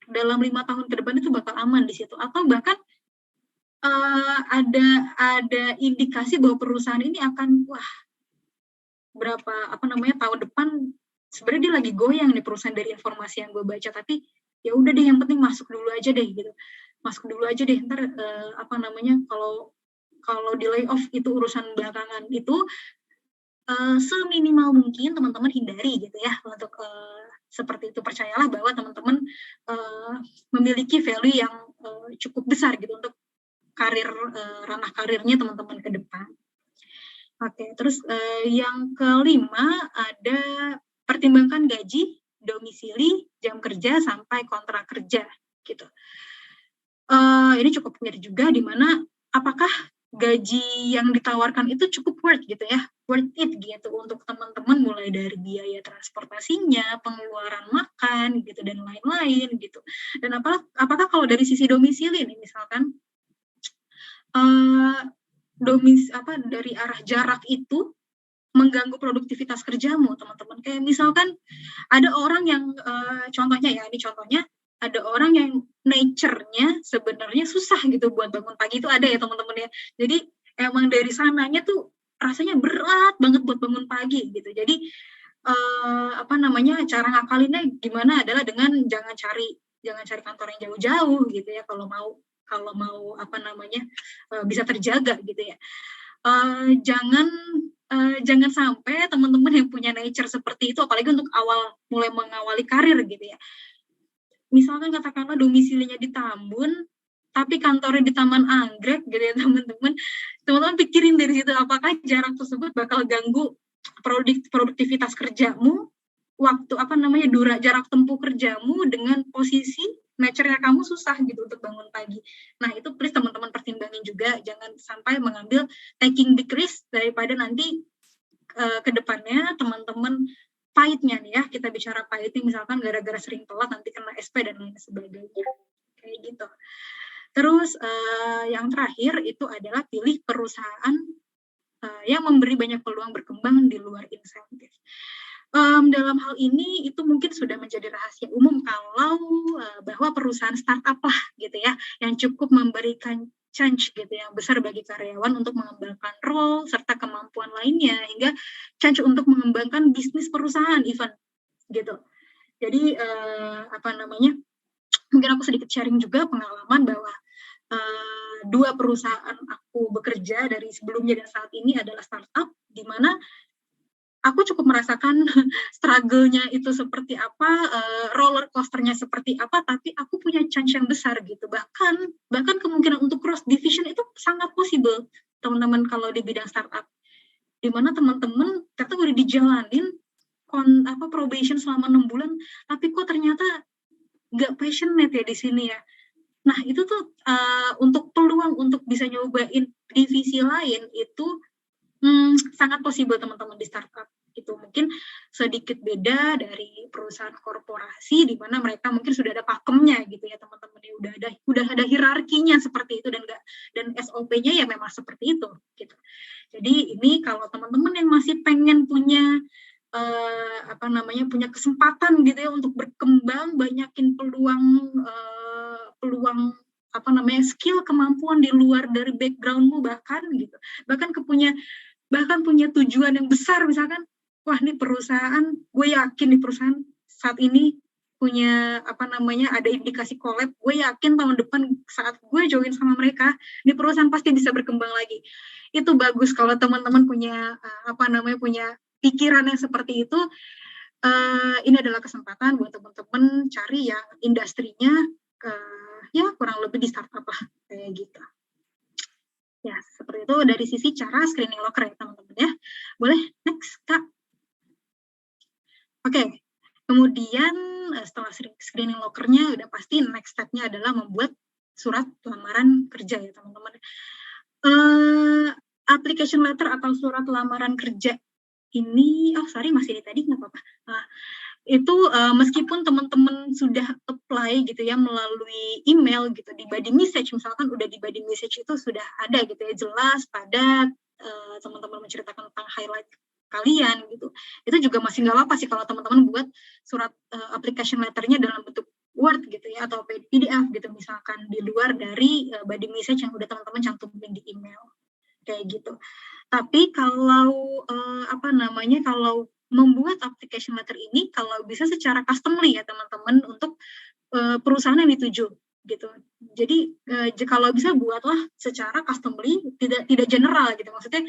dalam 5 tahun ke depan itu bakal aman di situ, atau bahkan ada indikasi bahwa perusahaan ini akan tahun depan sebenarnya dia lagi goyang nih perusahaan dari informasi yang gue baca, tapi ya udah deh yang penting masuk dulu aja deh gitu, ntar kalau di layoff itu urusan belakangan. Itu seminimal mungkin teman-teman hindari gitu ya untuk seperti itu. Percayalah bahwa teman-teman memiliki value yang cukup besar gitu untuk ranah karirnya teman-teman ke depan. Oke, terus yang kelima ada pertimbangkan gaji, domisili, jam kerja sampai kontrak kerja gitu. Ini cukup penting juga, di mana apakah gaji yang ditawarkan itu cukup worth it gitu untuk teman-teman, mulai dari biaya transportasinya, pengeluaran makan gitu dan lain-lain gitu. Dan apakah kalau dari sisi domisili nih misalkan dari arah jarak itu mengganggu produktivitas kerjamu teman-teman. Kayak misalkan ada orang yang contohnya ada orang yang nature-nya sebenarnya susah gitu buat bangun pagi, itu ada ya teman-teman ya. Jadi emang dari sananya tuh rasanya berat banget buat bangun pagi gitu. Jadi cara ngakalinnya gimana adalah dengan jangan cari kantor yang jauh-jauh gitu ya, kalau mau bisa terjaga gitu ya. Jangan sampai teman-teman yang punya nature seperti itu, apalagi untuk mulai mengawali karir gitu ya. Misalkan katakanlah domisilinya di Tambun, tapi kantornya di Taman Anggrek gitu ya teman-teman. Teman-teman pikirin dari situ, apakah jarak tersebut bakal ganggu produktivitas kerjamu, jarak tempuh kerjamu dengan posisi nature-nya kamu susah gitu untuk bangun pagi. Nah, itu please teman-teman pertimbangin juga, jangan sampai mengambil taking big risk daripada nanti ke depannya teman-teman pahitnya nih ya, kita bicara pahitnya misalkan gara-gara sering telat nanti kena SP dan lain sebagainya. Kayak gitu. Terus yang terakhir itu adalah pilih perusahaan yang memberi banyak peluang berkembang di luar insentif. Dalam hal ini itu mungkin sudah menjadi rahasia umum bahwa perusahaan startup lah gitu ya, yang cukup memberikan chance gitu yang besar bagi karyawan untuk mengembangkan role serta kemampuan lainnya, hingga chance untuk mengembangkan bisnis perusahaan even gitu. Jadi mungkin aku sedikit sharing juga pengalaman bahwa 2 perusahaan aku bekerja dari sebelumnya dan saat ini adalah startup, di mana aku cukup merasakan struggle-nya itu seperti apa, roller coaster-nya seperti apa, tapi aku punya chance yang besar gitu. Bahkan kemungkinan untuk cross division itu sangat possible, teman-teman, kalau di bidang startup. Di mana teman-teman ternyata udah dijalanin probation selama 6 bulan, tapi kok ternyata nggak passionate ya di sini ya. Nah, itu tuh untuk peluang untuk bisa nyobain divisi lain itu sangat possible teman-teman di startup. Itu mungkin sedikit beda dari perusahaan korporasi di mana mereka mungkin sudah ada pakemnya gitu ya teman-teman, ya udah ada hierarkinya seperti itu, dan SOP-nya ya memang seperti itu gitu. Jadi ini kalau teman-teman yang masih pengen punya punya kesempatan gitu ya untuk berkembang, banyakin peluang skill, kemampuan di luar dari backgroundmu, bahkan punya tujuan yang besar, misalkan wah nih perusahaan, gue yakin nih perusahaan saat ini punya ada indikasi collab, gue yakin tahun depan saat gue join sama mereka, di perusahaan pasti bisa berkembang lagi. Itu bagus kalau teman-teman punya punya pikiran yang seperti itu. Ini adalah kesempatan buat teman-teman cari yang industrinya ya kurang lebih di startup lah kayak gitu. Ya, seperti itu dari sisi cara screening locker ya teman-teman ya. Boleh next Kak. Oke. Kemudian setelah screening lockernya udah pasti next step-nya adalah membuat surat lamaran kerja ya teman-teman. Application letter atau surat lamaran kerja ini, masih di tadi nggak apa-apa. itu meskipun teman-teman sudah apply gitu ya melalui email gitu di body message, misalkan udah di body message itu sudah ada gitu ya, jelas, padat, teman-teman menceritakan tentang highlight kalian gitu, itu juga masih nggak apa sih kalau teman-teman buat surat application letternya dalam bentuk Word gitu ya atau PDF gitu, misalkan di luar dari body message yang udah teman-teman cantumin di email kayak gitu. Tapi kalau kalau membuat application letter ini kalau bisa secara customly ya teman-teman untuk perusahaan yang dituju gitu. Jadi kalau bisa buatlah secara customly, tidak general gitu. Maksudnya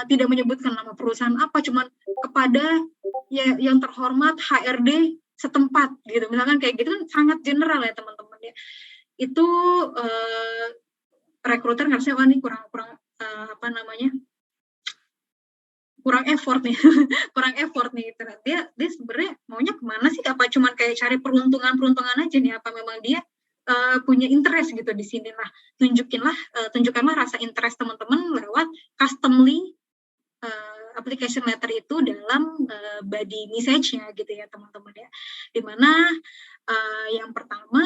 tidak menyebutkan nama perusahaan apa, cuman kepada ya yang terhormat HRD setempat gitu. Misalkan kayak gitu kan sangat general ya teman-teman ya. Itu rekruter harusnya nih kurang kurang effort nih kurang effort nih gitu. Dia sebenarnya maunya kemana sih, apa cuman kayak cari peruntungan aja nih, apa memang dia punya interest gitu di sini. Nah, tunjukkanlah rasa interest teman-teman lewat customly application letter itu dalam body message-nya gitu ya teman-teman ya. Dimana yang pertama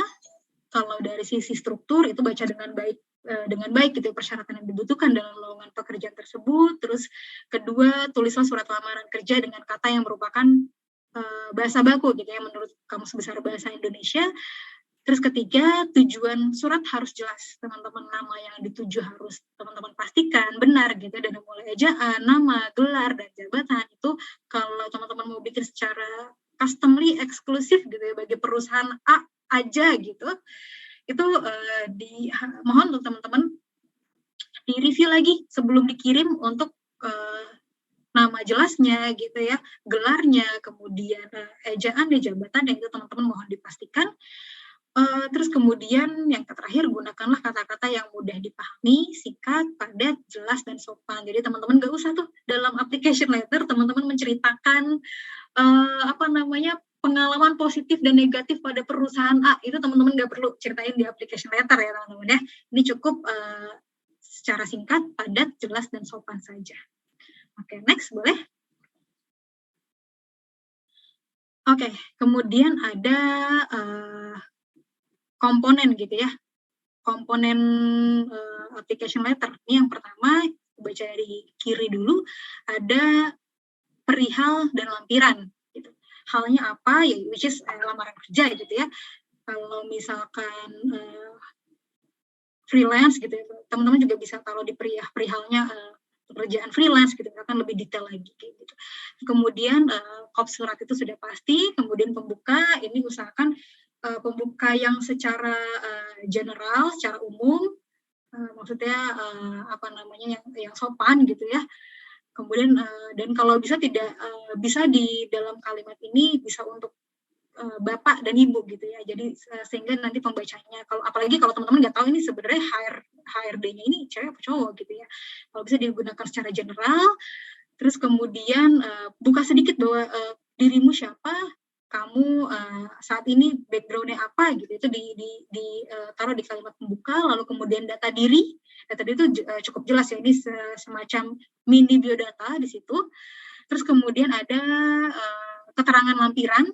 kalau dari sisi struktur itu baca dengan baik gitu persyaratan yang dibutuhkan dalam lowongan pekerjaan tersebut. Terus kedua, tulislah surat lamaran kerja dengan kata yang merupakan bahasa baku gitu ya menurut Kamus Besar Bahasa Indonesia. Terus ketiga, tujuan surat harus jelas teman-teman, nama yang dituju harus teman-teman pastikan benar gitu, dari mulai ejaan, nama, gelar, dan jabatan. Itu kalau teman-teman mau bikin secara customly eksklusif gitu ya bagi perusahaan A aja gitu, itu mohon untuk teman-teman di review lagi sebelum dikirim untuk nama jelasnya gitu ya, gelarnya, kemudian ejaan dan jabatan, yang itu teman-teman mohon dipastikan. Terus kemudian yang terakhir, gunakanlah kata-kata yang mudah dipahami, singkat, padat, jelas, dan sopan. Jadi teman-teman nggak usah tuh dalam application letter teman-teman menceritakan pengalaman positif dan negatif pada perusahaan A. Itu teman-teman nggak perlu ceritain di application letter ya teman-teman ya. Ini cukup secara singkat, padat, jelas, dan sopan saja. Oke, next boleh. Oke, kemudian ada komponen gitu ya. Komponen application letter. Ini yang pertama, baca dari kiri dulu, ada perihal dan lampiran. Gitu. Halnya apa? Ya, which is lamaran kerja gitu ya. Kalau misalkan freelance gitu ya, teman-teman juga bisa taruh di perihalnya pekerjaan freelance gitu, akan lebih detail lagi kayak gitu. Kemudian kop surat itu sudah pasti, kemudian pembuka ini usahakan pembuka yang secara general, secara umum, maksudnya yang sopan gitu ya. Kemudian dan kalau bisa tidak bisa di dalam kalimat ini bisa untuk bapak dan ibu gitu ya. Jadi sehingga nanti pembacanya, apalagi kalau teman-teman nggak tahu ini sebenarnya HRD-nya ini cewek apa cowok gitu ya. Kalau bisa digunakan secara general. Terus kemudian buka sedikit bahwa dirimu siapa, kamu saat ini background-nya apa gitu, itu taruh di kalimat pembuka. Lalu kemudian data diri itu cukup jelas ya, ini semacam mini biodata di situ. Terus kemudian ada keterangan lampiran.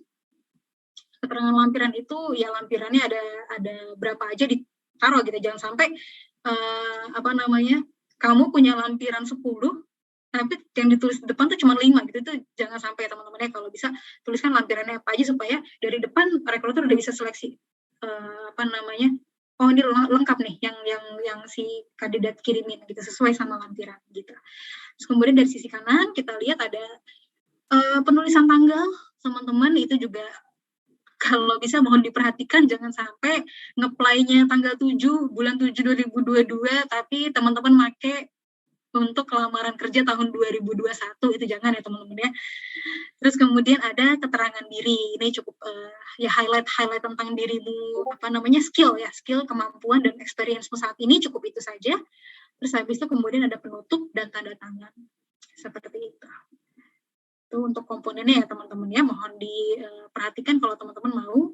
Keterangan lampiran itu ya lampirannya ada berapa aja ditaruh gitu, jangan sampai kamu punya lampiran 10 tapi yang ditulis di depan tuh cuma 5 gitu, itu jangan sampai teman-teman ya. Kalau bisa tuliskan lampirannya apa aja supaya dari depan rekruter udah bisa seleksi oh ini lengkap nih yang si kandidat kirimin gitu, sesuai sama lampiran gitu. Terus kemudian dari sisi kanan kita lihat ada penulisan tanggal teman-teman, itu juga kalau bisa mohon diperhatikan, jangan sampai nge-apply-nya tanggal 7 bulan 7 2022 tapi teman-teman make untuk lamaran kerja tahun 2021, itu jangan ya teman-teman ya. Terus kemudian ada keterangan diri, ini cukup ya highlight tentang dirimu, skill, kemampuan dan experience-mu saat ini, cukup itu saja. Terus habis itu kemudian ada penutup dan tanda tangan, seperti itu. Itu untuk komponennya ya teman-teman ya, mohon diperhatikan kalau teman-teman mau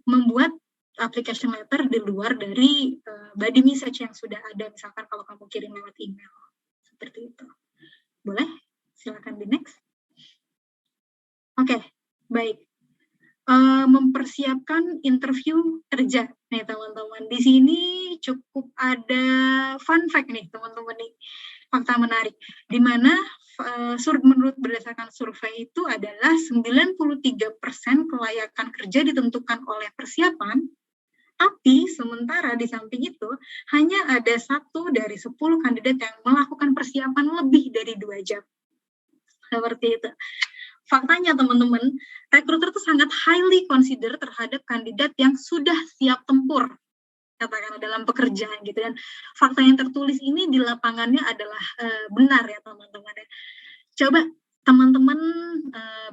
membuat application letter di luar dari body message yang sudah ada, misalkan kalau kamu kirim lewat email, seperti itu. Boleh? Silakan di next. Oke, Baik. Mempersiapkan interview kerja nih teman-teman. Di sini cukup ada fun fact nih teman-teman nih, fakta menarik. Di mana menurut berdasarkan survei itu adalah 93% kelayakan kerja ditentukan oleh persiapan, tapi sementara di samping itu hanya ada 1 dari 10 kandidat yang melakukan persiapan lebih dari 2 jam. Seperti itu. Faktanya teman-teman, rekruter tuh sangat highly consider terhadap kandidat yang sudah siap tempur, katakanlah dalam pekerjaan gitu. Dan fakta yang tertulis ini di lapangannya adalah benar ya teman-teman ya. Coba teman-teman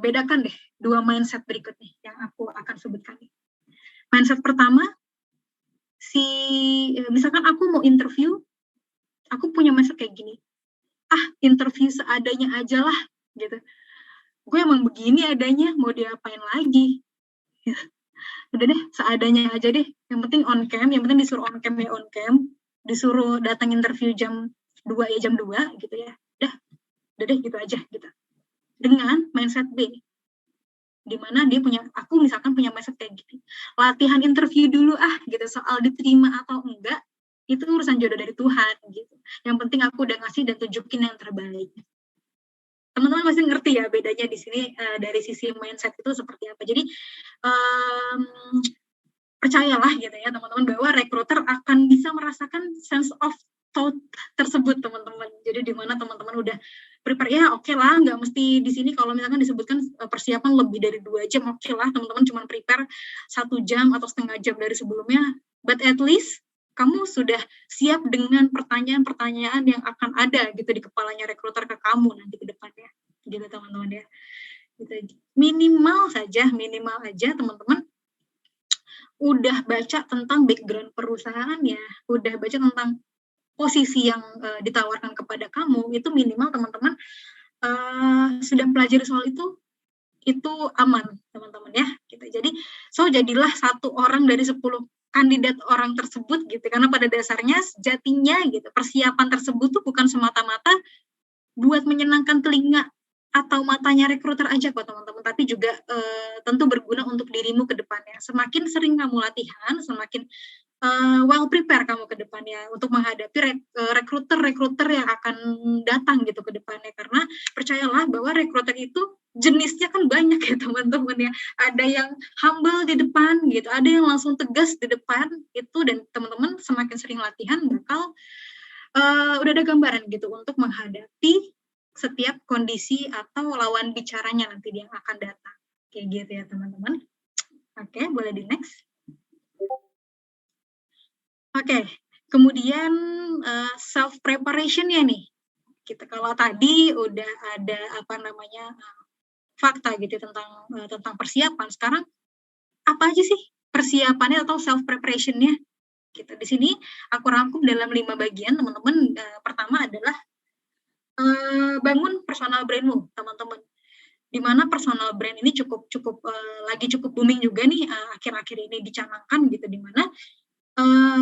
bedakan deh 2 mindset berikut nih yang aku akan sebutkan nih. Mindset pertama, misalkan aku mau interview, aku punya mindset kayak gini, interview seadanya aja lah gitu. Gue emang begini adanya, mau diapain lagi? Udah deh, seadanya aja deh. Yang penting on cam, yang penting disuruh on cam ya on cam, disuruh datang interview jam 2 ya jam 2 gitu ya. Udah deh gitu aja gitu. Dengan mindset B, dimana dia aku misalkan punya mindset kayak gini, latihan interview dulu gitu, soal diterima atau enggak itu urusan jodoh dari Tuhan gitu. Yang penting aku udah ngasih dan tunjukin yang terbaik. Teman-teman masih ngerti ya bedanya di sini dari sisi mindset itu seperti apa. Jadi percayalah gitu ya teman-teman bahwa rekruter akan bisa merasakan sense of thought tersebut teman-teman. Jadi di mana teman-teman udah prepare ya oke lah, nggak mesti di sini kalau misalkan disebutkan persiapan lebih dari 2 jam oke lah teman-teman cuma prepare 1 jam atau setengah jam dari sebelumnya, but at least kamu sudah siap dengan pertanyaan-pertanyaan yang akan ada gitu di kepalanya rekruter ke kamu nanti ke depannya gitu teman-teman ya. Gitu. Minimal aja teman-teman udah baca tentang background perusahaannya, udah baca tentang posisi yang ditawarkan kepada kamu, itu minimal teman-teman sudah pelajari soal itu aman teman-teman ya gitu. Jadi jadilah 1 orang dari 10 kandidat orang tersebut gitu, karena pada dasarnya sejatinya gitu persiapan tersebut tuh bukan semata-mata buat menyenangkan telinga atau matanya rekruter aja kok teman-teman, tapi juga tentu berguna untuk dirimu ke depannya. Semakin sering kamu latihan, semakin well prepare kamu ke depannya untuk menghadapi rekruter-rekruter yang akan datang gitu ke depannya. Karena percayalah bahwa rekruter itu jenisnya kan banyak ya teman-teman ya. Ada yang humble di depan gitu, ada yang langsung tegas di depan itu, dan teman-teman semakin sering latihan bakal udah ada gambaran gitu untuk menghadapi setiap kondisi atau lawan bicaranya nanti yang akan datang. Kayak gitu ya teman-teman. Oke, boleh di next. Oke, kemudian self preparation ya nih. Kita kalau tadi udah ada fakta gitu tentang persiapan. Sekarang apa aja sih persiapannya atau self preparationnya? Gitu. Di sini aku rangkum dalam 5 bagian teman-teman. Pertama adalah bangun personal brandmu teman-teman. Di mana personal brand ini lagi cukup booming juga nih akhir-akhir ini dicanangkan gitu, di mana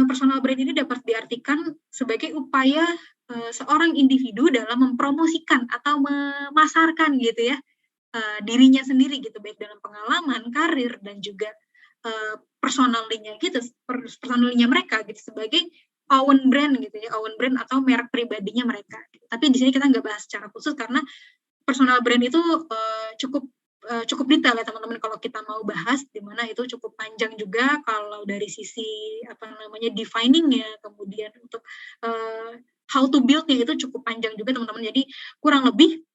personal brand ini dapat diartikan sebagai upaya seorang individu dalam mempromosikan atau memasarkan gitu ya dirinya sendiri gitu, baik dalam pengalaman, karir, dan juga personality-nya gitu, personality-nya mereka gitu sebagai own brand gitu ya, own brand atau merek pribadinya mereka. Tapi di sini kita nggak bahas secara khusus karena personal brand itu cukup detail ya teman-teman kalau kita mau bahas, di mana itu cukup panjang juga kalau dari sisi defining-nya, kemudian untuk how to build-nya itu cukup panjang juga teman-teman. Jadi kurang lebih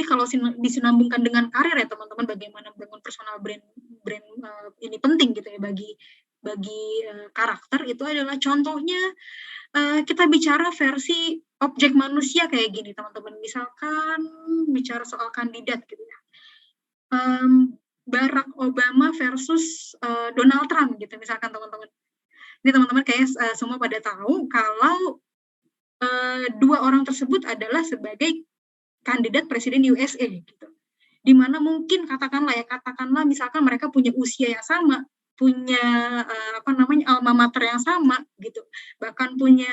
kalau disinambungkan dengan karir ya teman-teman, bagaimana bangun personal brand ini penting gitu ya bagi karakter. Itu adalah contohnya kita bicara versi objek manusia kayak gini teman-teman. Misalkan bicara soal kandidat gitu ya, Barack Obama versus Donald Trump gitu misalkan teman-teman. Ini teman-teman kayak semua pada tahu kalau 2 orang tersebut adalah sebagai kandidat presiden USA gitu. Dimana mungkin katakanlah misalkan mereka punya usia yang sama, punya alma mater yang sama gitu, bahkan punya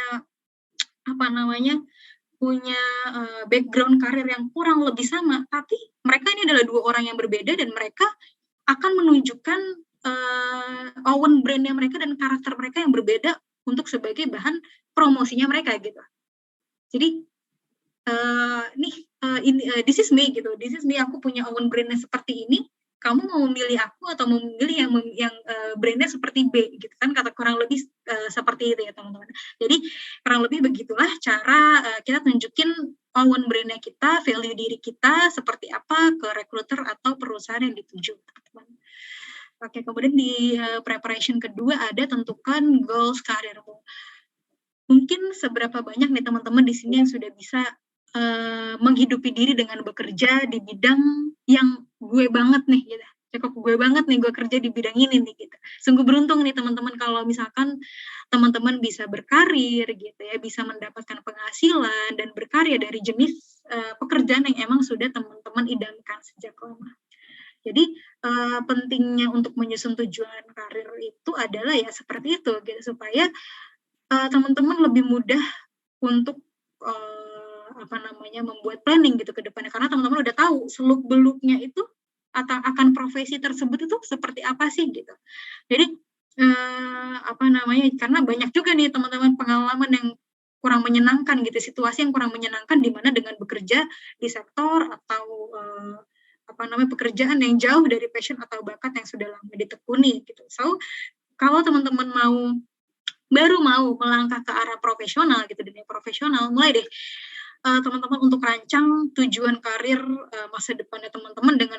punya background karir yang kurang lebih sama, tapi mereka ini adalah dua orang yang berbeda dan mereka akan menunjukkan own brand-nya mereka dan karakter mereka yang berbeda untuk sebagai bahan promosinya mereka gitu. Jadi this is me gitu, this is me, aku punya own brand-nya seperti ini. Kamu mau memilih aku atau mau memilih yang brandnya seperti B gitu kan, kata kurang lebih seperti itu ya teman-teman. Jadi kurang lebih begitulah cara kita tunjukin own brandnya kita, value diri kita seperti apa ke recruiter atau perusahaan yang dituju teman-teman. Oke, kemudian di preparation kedua ada tentukan goals karirmu. Mungkin seberapa banyak nih teman-teman di sini yang sudah bisa menghidupi diri dengan bekerja di bidang yang gue banget nih gitu. Cukup gue banget nih gue kerja di bidang ini nih gitu. Sungguh beruntung nih teman-teman kalau misalkan teman-teman bisa berkarir gitu ya, bisa mendapatkan penghasilan dan berkarya dari jenis pekerjaan yang emang sudah teman-teman idamkan sejak lama. Jadi pentingnya untuk menyusun tujuan karir itu adalah ya seperti itu gitu, supaya teman-teman lebih mudah untuk membuat planning gitu ke depannya, karena teman-teman udah tahu seluk-beluknya itu akan profesi tersebut itu seperti apa sih gitu. Jadi karena banyak juga nih teman-teman pengalaman yang kurang menyenangkan gitu, situasi yang kurang menyenangkan di mana dengan bekerja di sektor atau pekerjaan yang jauh dari passion atau bakat yang sudah lama ditekuni gitu. So kalau teman-teman baru mau melangkah ke arah profesional gitu, dunia profesional, mulai deh teman-teman untuk rancang tujuan karir masa depannya teman-teman dengan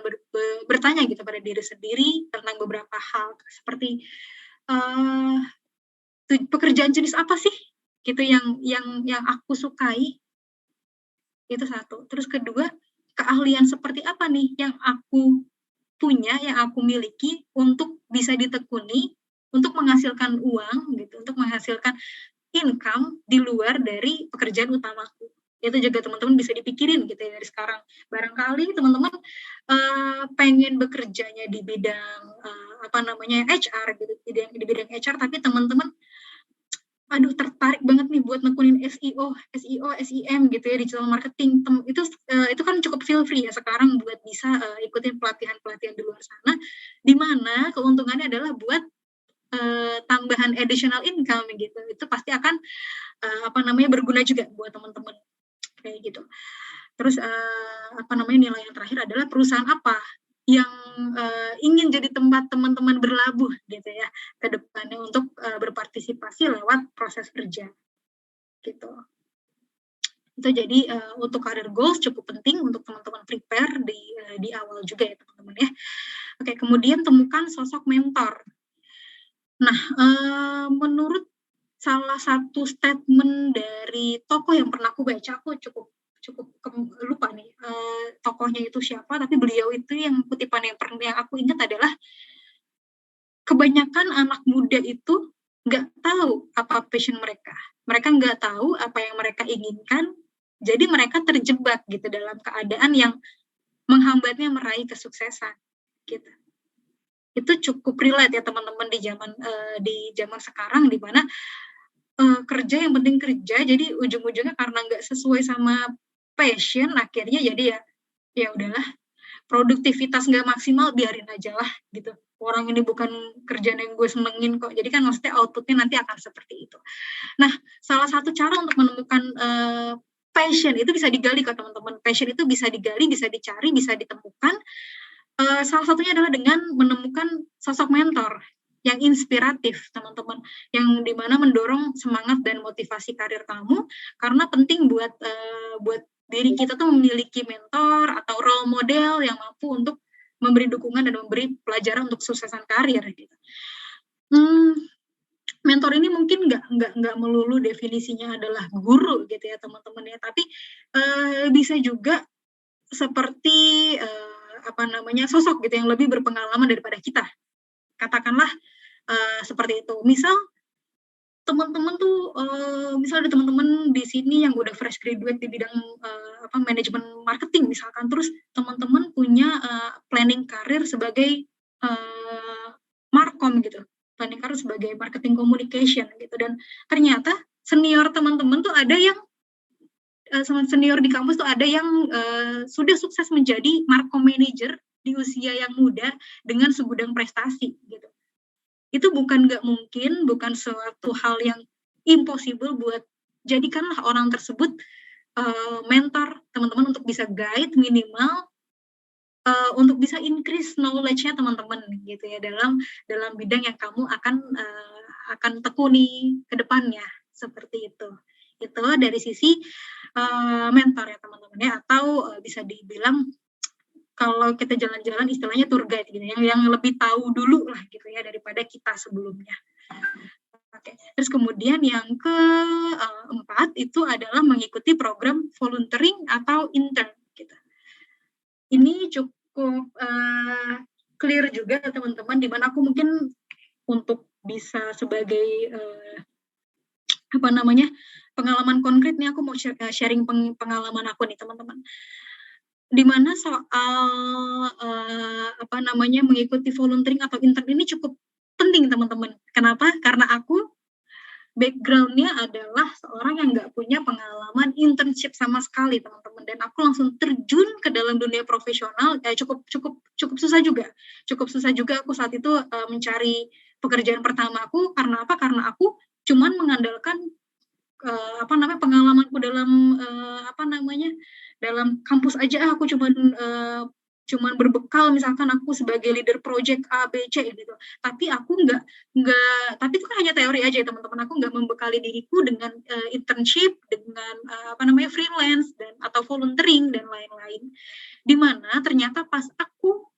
bertanya gitu pada diri sendiri tentang beberapa hal seperti pekerjaan jenis apa sih gitu yang aku sukai, itu satu. Terus kedua, keahlian seperti apa nih yang aku punya, yang aku miliki untuk bisa ditekuni untuk menghasilkan uang gitu, untuk menghasilkan income di luar dari pekerjaan utamaku. Itu juga teman-teman bisa dipikirin gitu ya dari sekarang. Barangkali teman-teman pengen bekerjanya di bidang HR gitu, di bidang HR, tapi teman-teman tertarik banget nih buat nekunin SEO, SEM gitu ya, digital marketing. Itu kan cukup feel free ya sekarang buat bisa ikutin pelatihan-pelatihan di luar sana, di mana keuntungannya adalah buat tambahan additional income gitu. Itu pasti akan berguna juga buat teman-teman kayak gitu. Terus nilai yang terakhir adalah perusahaan apa yang ingin jadi tempat teman-teman berlabuh gitu ya ke depannya untuk berpartisipasi lewat proses kerja gitu. Itu jadi untuk career goals cukup penting untuk teman-teman prepare di awal juga ya teman-teman ya. Oke, kemudian temukan sosok mentor. Nah, menurut salah satu statement dari tokoh yang pernah aku baca, aku cukup lupa nih tokohnya itu siapa, tapi beliau itu yang kutipan yang aku ingat adalah kebanyakan anak muda itu nggak tahu apa passion mereka. Mereka nggak tahu apa yang mereka inginkan, jadi mereka terjebak gitu dalam keadaan yang menghambatnya meraih kesuksesan gitu. Itu cukup relate ya teman-teman di zaman sekarang, di mana kerja yang penting kerja, jadi ujung-ujungnya karena nggak sesuai sama passion, akhirnya jadi ya udahlah, produktivitas nggak maksimal, biarin aja lah gitu. Orang ini bukan kerjaan yang gue senengin kok, jadi kan maksudnya outputnya nanti akan seperti itu. Nah, salah satu cara untuk menemukan passion itu bisa digali kok teman-teman. Passion itu bisa digali, bisa dicari, bisa ditemukan. Salah satunya adalah dengan menemukan sosok mentor yang inspiratif teman-teman, yang dimana mendorong semangat dan motivasi karir kamu, karena penting buat diri kita tuh memiliki mentor atau role model yang mampu untuk memberi dukungan dan memberi pelajaran untuk kesuksesan karir gitu. Mentor ini mungkin nggak melulu definisinya adalah guru gitu ya teman-teman ya, tapi bisa juga seperti sosok gitu yang lebih berpengalaman daripada kita. Katakanlah seperti itu. Misal teman-teman tuh, misal ada teman-teman di sini yang udah fresh graduate di bidang manajemen marketing misalkan, terus teman-teman punya planning karir sebagai markom gitu, planning karir sebagai marketing communication gitu, dan ternyata senior teman-teman tuh ada yang senior di kampus tuh ada yang sudah sukses menjadi markom manager di usia yang muda dengan segudang prestasi gitu. Itu bukan nggak mungkin, bukan suatu hal yang impossible buat jadikanlah orang tersebut mentor teman-teman untuk bisa guide minimal untuk bisa increase knowledge-nya teman-teman gitu ya dalam bidang yang kamu akan tekuni ke depannya seperti itu. Itu dari sisi mentor ya teman-teman ya, atau bisa dibilang kalau kita jalan-jalan istilahnya tour guide gitu yang lebih tahu dulu lah gitu ya daripada kita sebelumnya. Oke. Terus kemudian yang keempat itu adalah mengikuti program volunteering atau intern gitu. Ini cukup clear juga teman-teman, di mana aku mungkin untuk bisa sebagai pengalaman konkret nih, aku mau sharing pengalaman aku nih teman-teman. Di mana soal mengikuti volunteering atau intern ini cukup penting teman-teman. Kenapa? Karena aku background-nya adalah seorang yang nggak punya pengalaman internship sama sekali teman-teman, dan aku langsung terjun ke dalam dunia profesional. Cukup susah juga aku saat itu mencari pekerjaan pertama aku. Karena apa? Karena aku cuman mengandalkan pengalamanku dalam dalam kampus aja. Aku cuman berbekal misalkan aku sebagai leader project A, B, C gitu. Tapi aku tapi itu kan hanya teori aja ya teman-teman. Aku nggak membekali diriku dengan internship, dengan freelance dan atau volunteering dan lain-lain. Di mana ternyata pas aku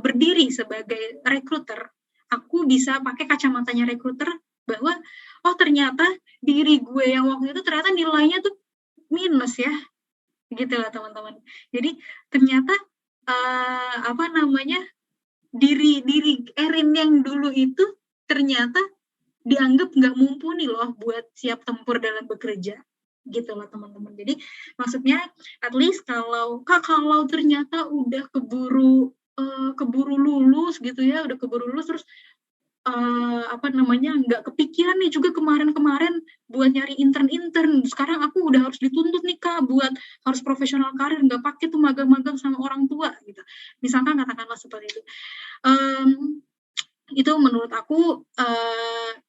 berdiri sebagai recruiter, aku bisa pakai kacamatanya recruiter bahwa oh ternyata diri gue yang waktu itu ternyata nilainya tuh minus ya, gitu lah teman-teman. Jadi ternyata diri Erin yang dulu itu ternyata dianggap nggak mumpuni loh buat siap tempur dalam bekerja, gitu loh teman-teman. Jadi maksudnya at least kalau ternyata udah keburu lulus gitu ya, terus nggak kepikiran nih juga kemarin buat nyari intern. Sekarang aku udah harus dituntut nih Kak buat harus profesional karir, nggak pakai tuh magang-magang sama orang tua gitu. Misalkan katakanlah seperti itu. Itu menurut aku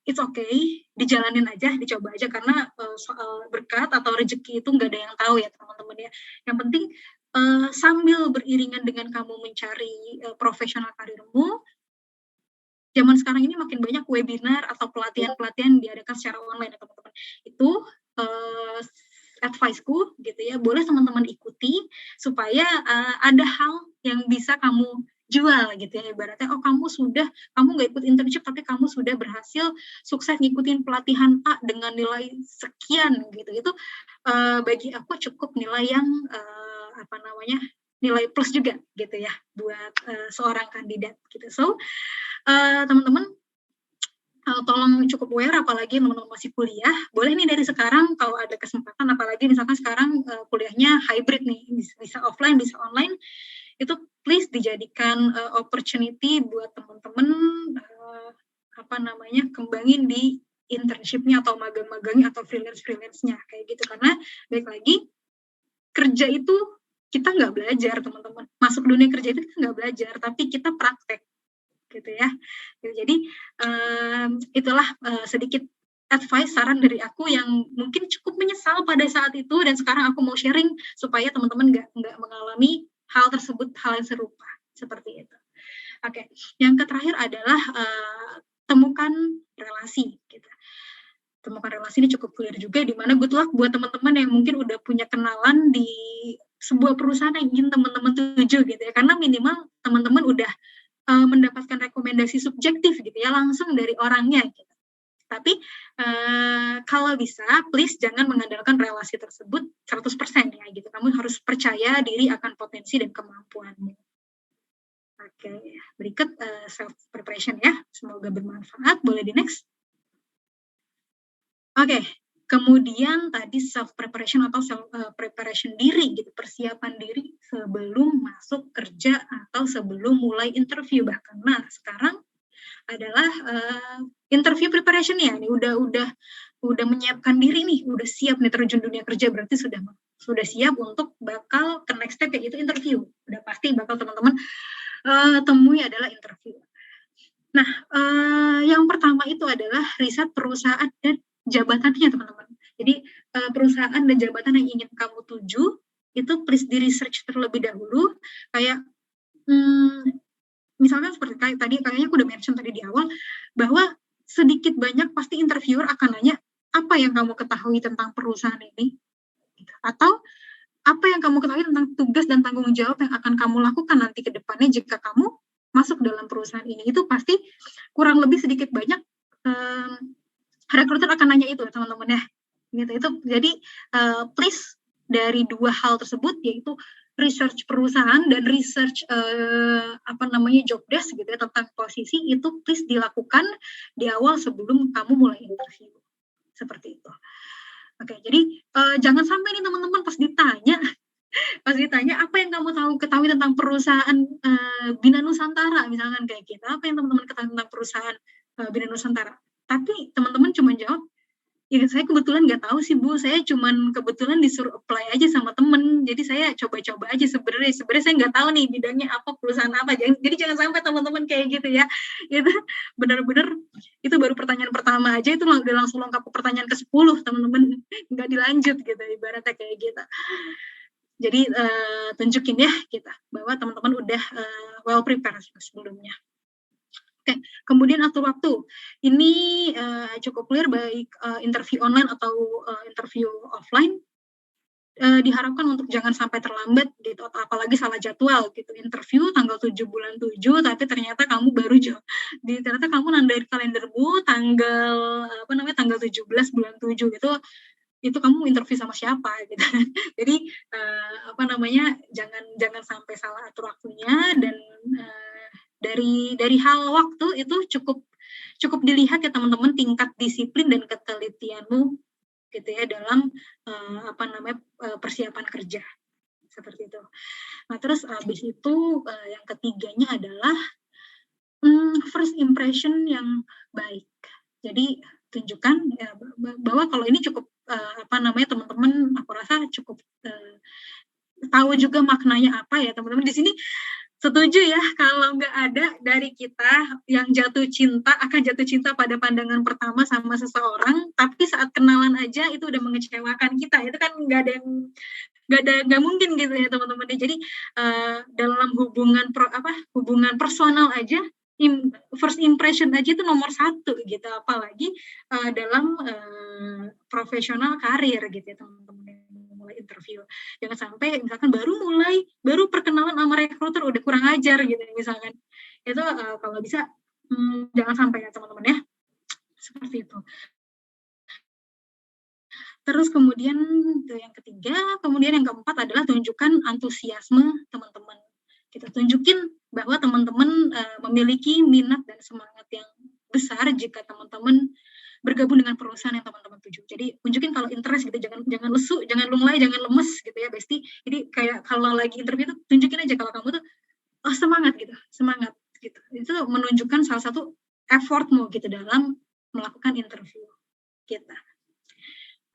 it's okay, dijalanin aja, dicoba aja, karena soal berkat atau rezeki itu nggak ada yang tahu ya teman-teman ya. Yang penting sambil beriringan dengan kamu mencari profesional karirmu, zaman sekarang ini makin banyak webinar atau pelatihan-pelatihan diadakan secara online ya teman-teman. Itu advice-ku gitu ya, boleh teman-teman ikuti supaya ada hal yang bisa kamu jual gitu ya, ibaratnya kamu nggak ikut internship tapi kamu sudah berhasil sukses ngikutin pelatihan A dengan nilai sekian gitu. Itu bagi aku cukup nilai yang nilai plus juga gitu ya buat seorang kandidat gitu. So teman-teman tolong cukup aware, apalagi teman-teman masih kuliah, boleh nih dari sekarang kalau ada kesempatan, apalagi misalkan sekarang kuliahnya hybrid nih, bisa offline bisa online, itu please dijadikan opportunity buat teman-teman kembangin di internshipnya atau magang-magangnya atau freelance-nya kayak gitu. Karena baik lagi kerja itu kita nggak belajar teman-teman, masuk dunia kerja itu kita nggak belajar tapi kita praktek gitu ya. Jadi itulah sedikit advice, saran dari aku yang mungkin cukup menyesal pada saat itu, dan sekarang aku mau sharing supaya teman-teman nggak mengalami hal tersebut, hal yang serupa seperti itu. Oke, yang terakhir adalah temukan relasi gitu. Temukan relasi ini cukup clear juga, di mana good luck buat teman-teman yang mungkin udah punya kenalan di sebuah perusahaan yang ingin teman-teman tuju gitu ya, karena minimal teman-teman udah mendapatkan rekomendasi subjektif gitu ya, langsung dari orangnya gitu. Tapi kalau bisa please jangan mengandalkan relasi tersebut 100% ya gitu. Kamu harus percaya diri akan potensi dan kemampuanmu. Oke, berikut self preparation ya. Semoga bermanfaat. Boleh di next. Oke, kemudian tadi self preparation atau preparation diri gitu, persiapan diri sebelum masuk kerja atau sebelum mulai interview bahkan. Nah, sekarang adalah interview preparation ya. Nih udah menyiapkan diri nih, udah siap nih terjun dunia kerja, berarti sudah siap untuk bakal ke next step yaitu interview. Udah pasti bakal teman-teman temui adalah interview. Nah, yang pertama itu adalah riset perusahaan dan jabatannya, teman-teman. Jadi perusahaan dan jabatan yang ingin kamu tuju itu please di research terlebih dahulu. Kayak misalkan seperti tadi kayaknya aku udah mention tadi di awal bahwa sedikit banyak pasti interviewer akan nanya apa yang kamu ketahui tentang perusahaan ini, atau apa yang kamu ketahui tentang tugas dan tanggung jawab yang akan kamu lakukan nanti ke depannya jika kamu masuk dalam perusahaan ini. Itu pasti kurang lebih sedikit banyak rekruter akan nanya itu, teman-teman ya. Gitu. Itu jadi please dari dua hal tersebut, yaitu research perusahaan dan research job desk gitu ya, tentang posisi, itu please dilakukan di awal sebelum kamu mulai interview. Seperti itu. Oke, jadi jangan sampai nih teman-teman pas ditanya apa yang kamu ketahui tentang perusahaan Bina Nusantara misalkan kayak gitu. Apa yang teman-teman ketahui tentang perusahaan Bina Nusantara? Tapi teman-teman cuma jawab, ya saya kebetulan nggak tahu sih Bu, saya cuman kebetulan disuruh apply aja sama temen, jadi saya coba-coba aja. Sebenarnya saya nggak tahu nih bidangnya apa, perusahaan apa. Jadi jangan sampai teman-teman kayak gitu ya. Itu benar-benar itu baru pertanyaan pertama aja itu udah langsung lengkap ke pertanyaan ke-10, teman-teman, nggak dilanjut gitu ibaratnya kayak gitu. Jadi tunjukin ya kita bahwa teman-teman udah well prepared sebelumnya. Oke, kemudian atur waktu. Ini cukup clear baik interview online atau interview offline. Diharapkan untuk jangan sampai terlambat gitu, apalagi salah jadwal gitu. Interview tanggal 7 bulan 7, tapi ternyata kamu baru ternyata kamu nandain kalendermu tanggal 17 bulan 7 gitu. Itu kamu interview sama siapa gitu. Jadi jangan sampai salah atur waktunya. Dan dari hal waktu itu cukup dilihat ya teman-teman, tingkat disiplin dan ketelitianmu gitu ya dalam persiapan kerja seperti itu. Nah terus habis itu yang ketiganya adalah first impression yang baik. Jadi tunjukkan ya, bahwa kalau ini cukup teman-teman aku rasa cukup tahu juga maknanya apa ya teman-teman. Di sini setuju ya kalau nggak ada dari kita yang jatuh cinta pada pandangan pertama sama seseorang, tapi saat kenalan aja itu udah mengecewakan kita. Itu kan nggak mungkin gitu ya teman-teman. Jadi dalam hubungan personal aja, first impression aja itu nomor 1 gitu, apalagi dalam profesional karir gitu ya teman-teman, mulai interview. Jangan sampai misalkan baru perkenalan sama rekruter udah kurang ajar gitu misalkan. Itu kalau bisa jangan sampai ya teman-teman ya. Seperti itu. Terus kemudian itu yang ketiga, kemudian yang keempat adalah tunjukkan antusiasme teman-teman. Kita tunjukin bahwa teman-teman memiliki minat dan semangat yang besar jika teman-teman bergabung dengan perusahaan yang teman-teman tuju. Jadi tunjukin kalau interest gitu, jangan lesu, jangan lunglai, jangan lemes gitu ya Besti. Jadi kayak kalau lagi interview itu tunjukin aja kalau kamu tuh semangat gitu. Itu menunjukkan salah satu effortmu gitu dalam melakukan interview kita.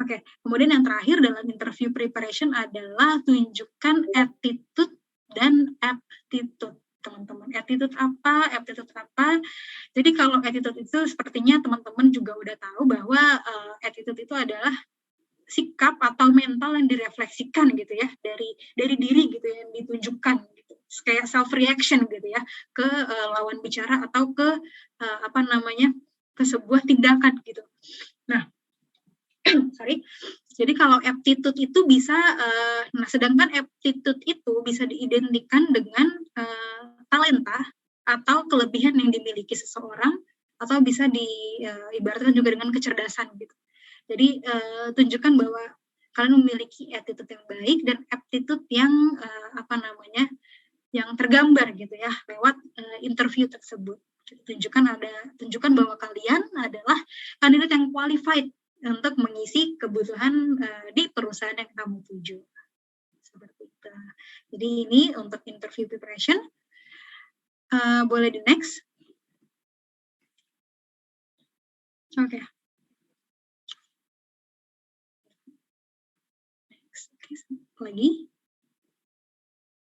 Oke, kemudian yang terakhir dalam interview preparation adalah tunjukkan attitude dan aptitude, teman-teman. Aptitude apa? Jadi kalau attitude itu sepertinya teman-teman juga udah tahu bahwa attitude itu adalah sikap atau mental yang direfleksikan gitu ya dari diri gitu ya, yang ditunjukkan gitu. Kayak self reaction gitu ya ke lawan bicara atau ke ke sebuah tindakan gitu. Nah, sorry. Jadi kalau aptitude itu bisa, sedangkan aptitude itu bisa diidentikan dengan talenta atau kelebihan yang dimiliki seseorang, atau bisa diibaratkan juga dengan kecerdasan gitu. Jadi tunjukkan bahwa kalian memiliki attitude yang baik dan aptitude yang yang tergambar gitu ya lewat interview tersebut. Tunjukkan bahwa kalian adalah kandidat yang qualified untuk mengisi kebutuhan di perusahaan yang kamu tuju. Seperti itu. Jadi ini untuk interview preparation. Boleh di next. Oke. Lagi.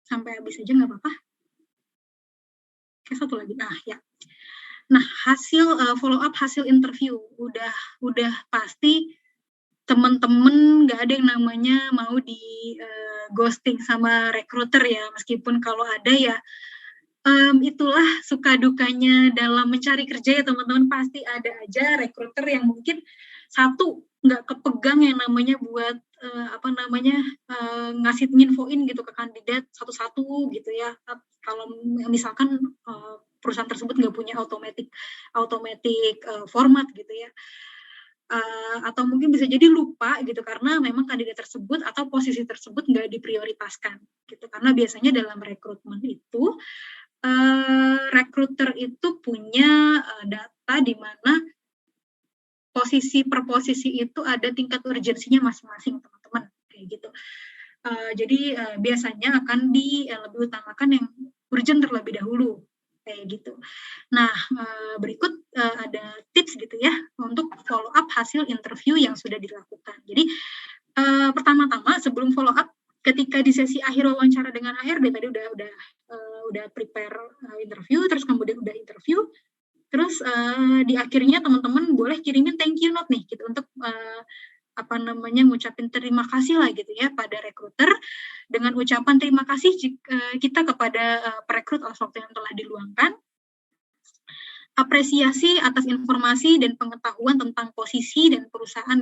Sampai habis aja nggak apa-apa. Oke, satu lagi. Nah, ya. Nah, hasil follow up hasil interview udah pasti teman-teman nggak ada yang namanya mau di ghosting sama recruiter ya, meskipun kalau ada ya itulah suka dukanya dalam mencari kerja ya teman-teman, pasti ada aja recruiter yang mungkin satu nggak kepegang yang namanya buat ngasih nginfoin gitu ke kandidat satu-satu gitu ya. Kalau misalkan perusahaan tersebut nggak punya automatic format gitu ya. Atau mungkin bisa jadi lupa gitu karena memang kandidat tersebut atau posisi tersebut nggak diprioritaskan gitu, karena biasanya dalam rekrutmen itu recruiter itu punya data di mana posisi per posisi itu ada tingkat urgensinya masing-masing teman-teman kayak gitu. Jadi biasanya akan lebih utamakan yang urgent terlebih dahulu kayak gitu. Nah, berikut ada tips gitu ya untuk follow up hasil interview yang sudah dilakukan. Jadi pertama-tama sebelum follow up, ketika di sesi akhir wawancara dengan HRD tadi udah prepare interview, terus kemudian udah interview, terus di akhirnya teman-teman boleh kirimin thank you note nih gitu untuk ngucapin terima kasih lah gitu ya pada recruiter, dengan ucapan terima kasih kita kepada perekrut atas waktu yang telah diluangkan, apresiasi atas informasi dan pengetahuan tentang posisi dan perusahaan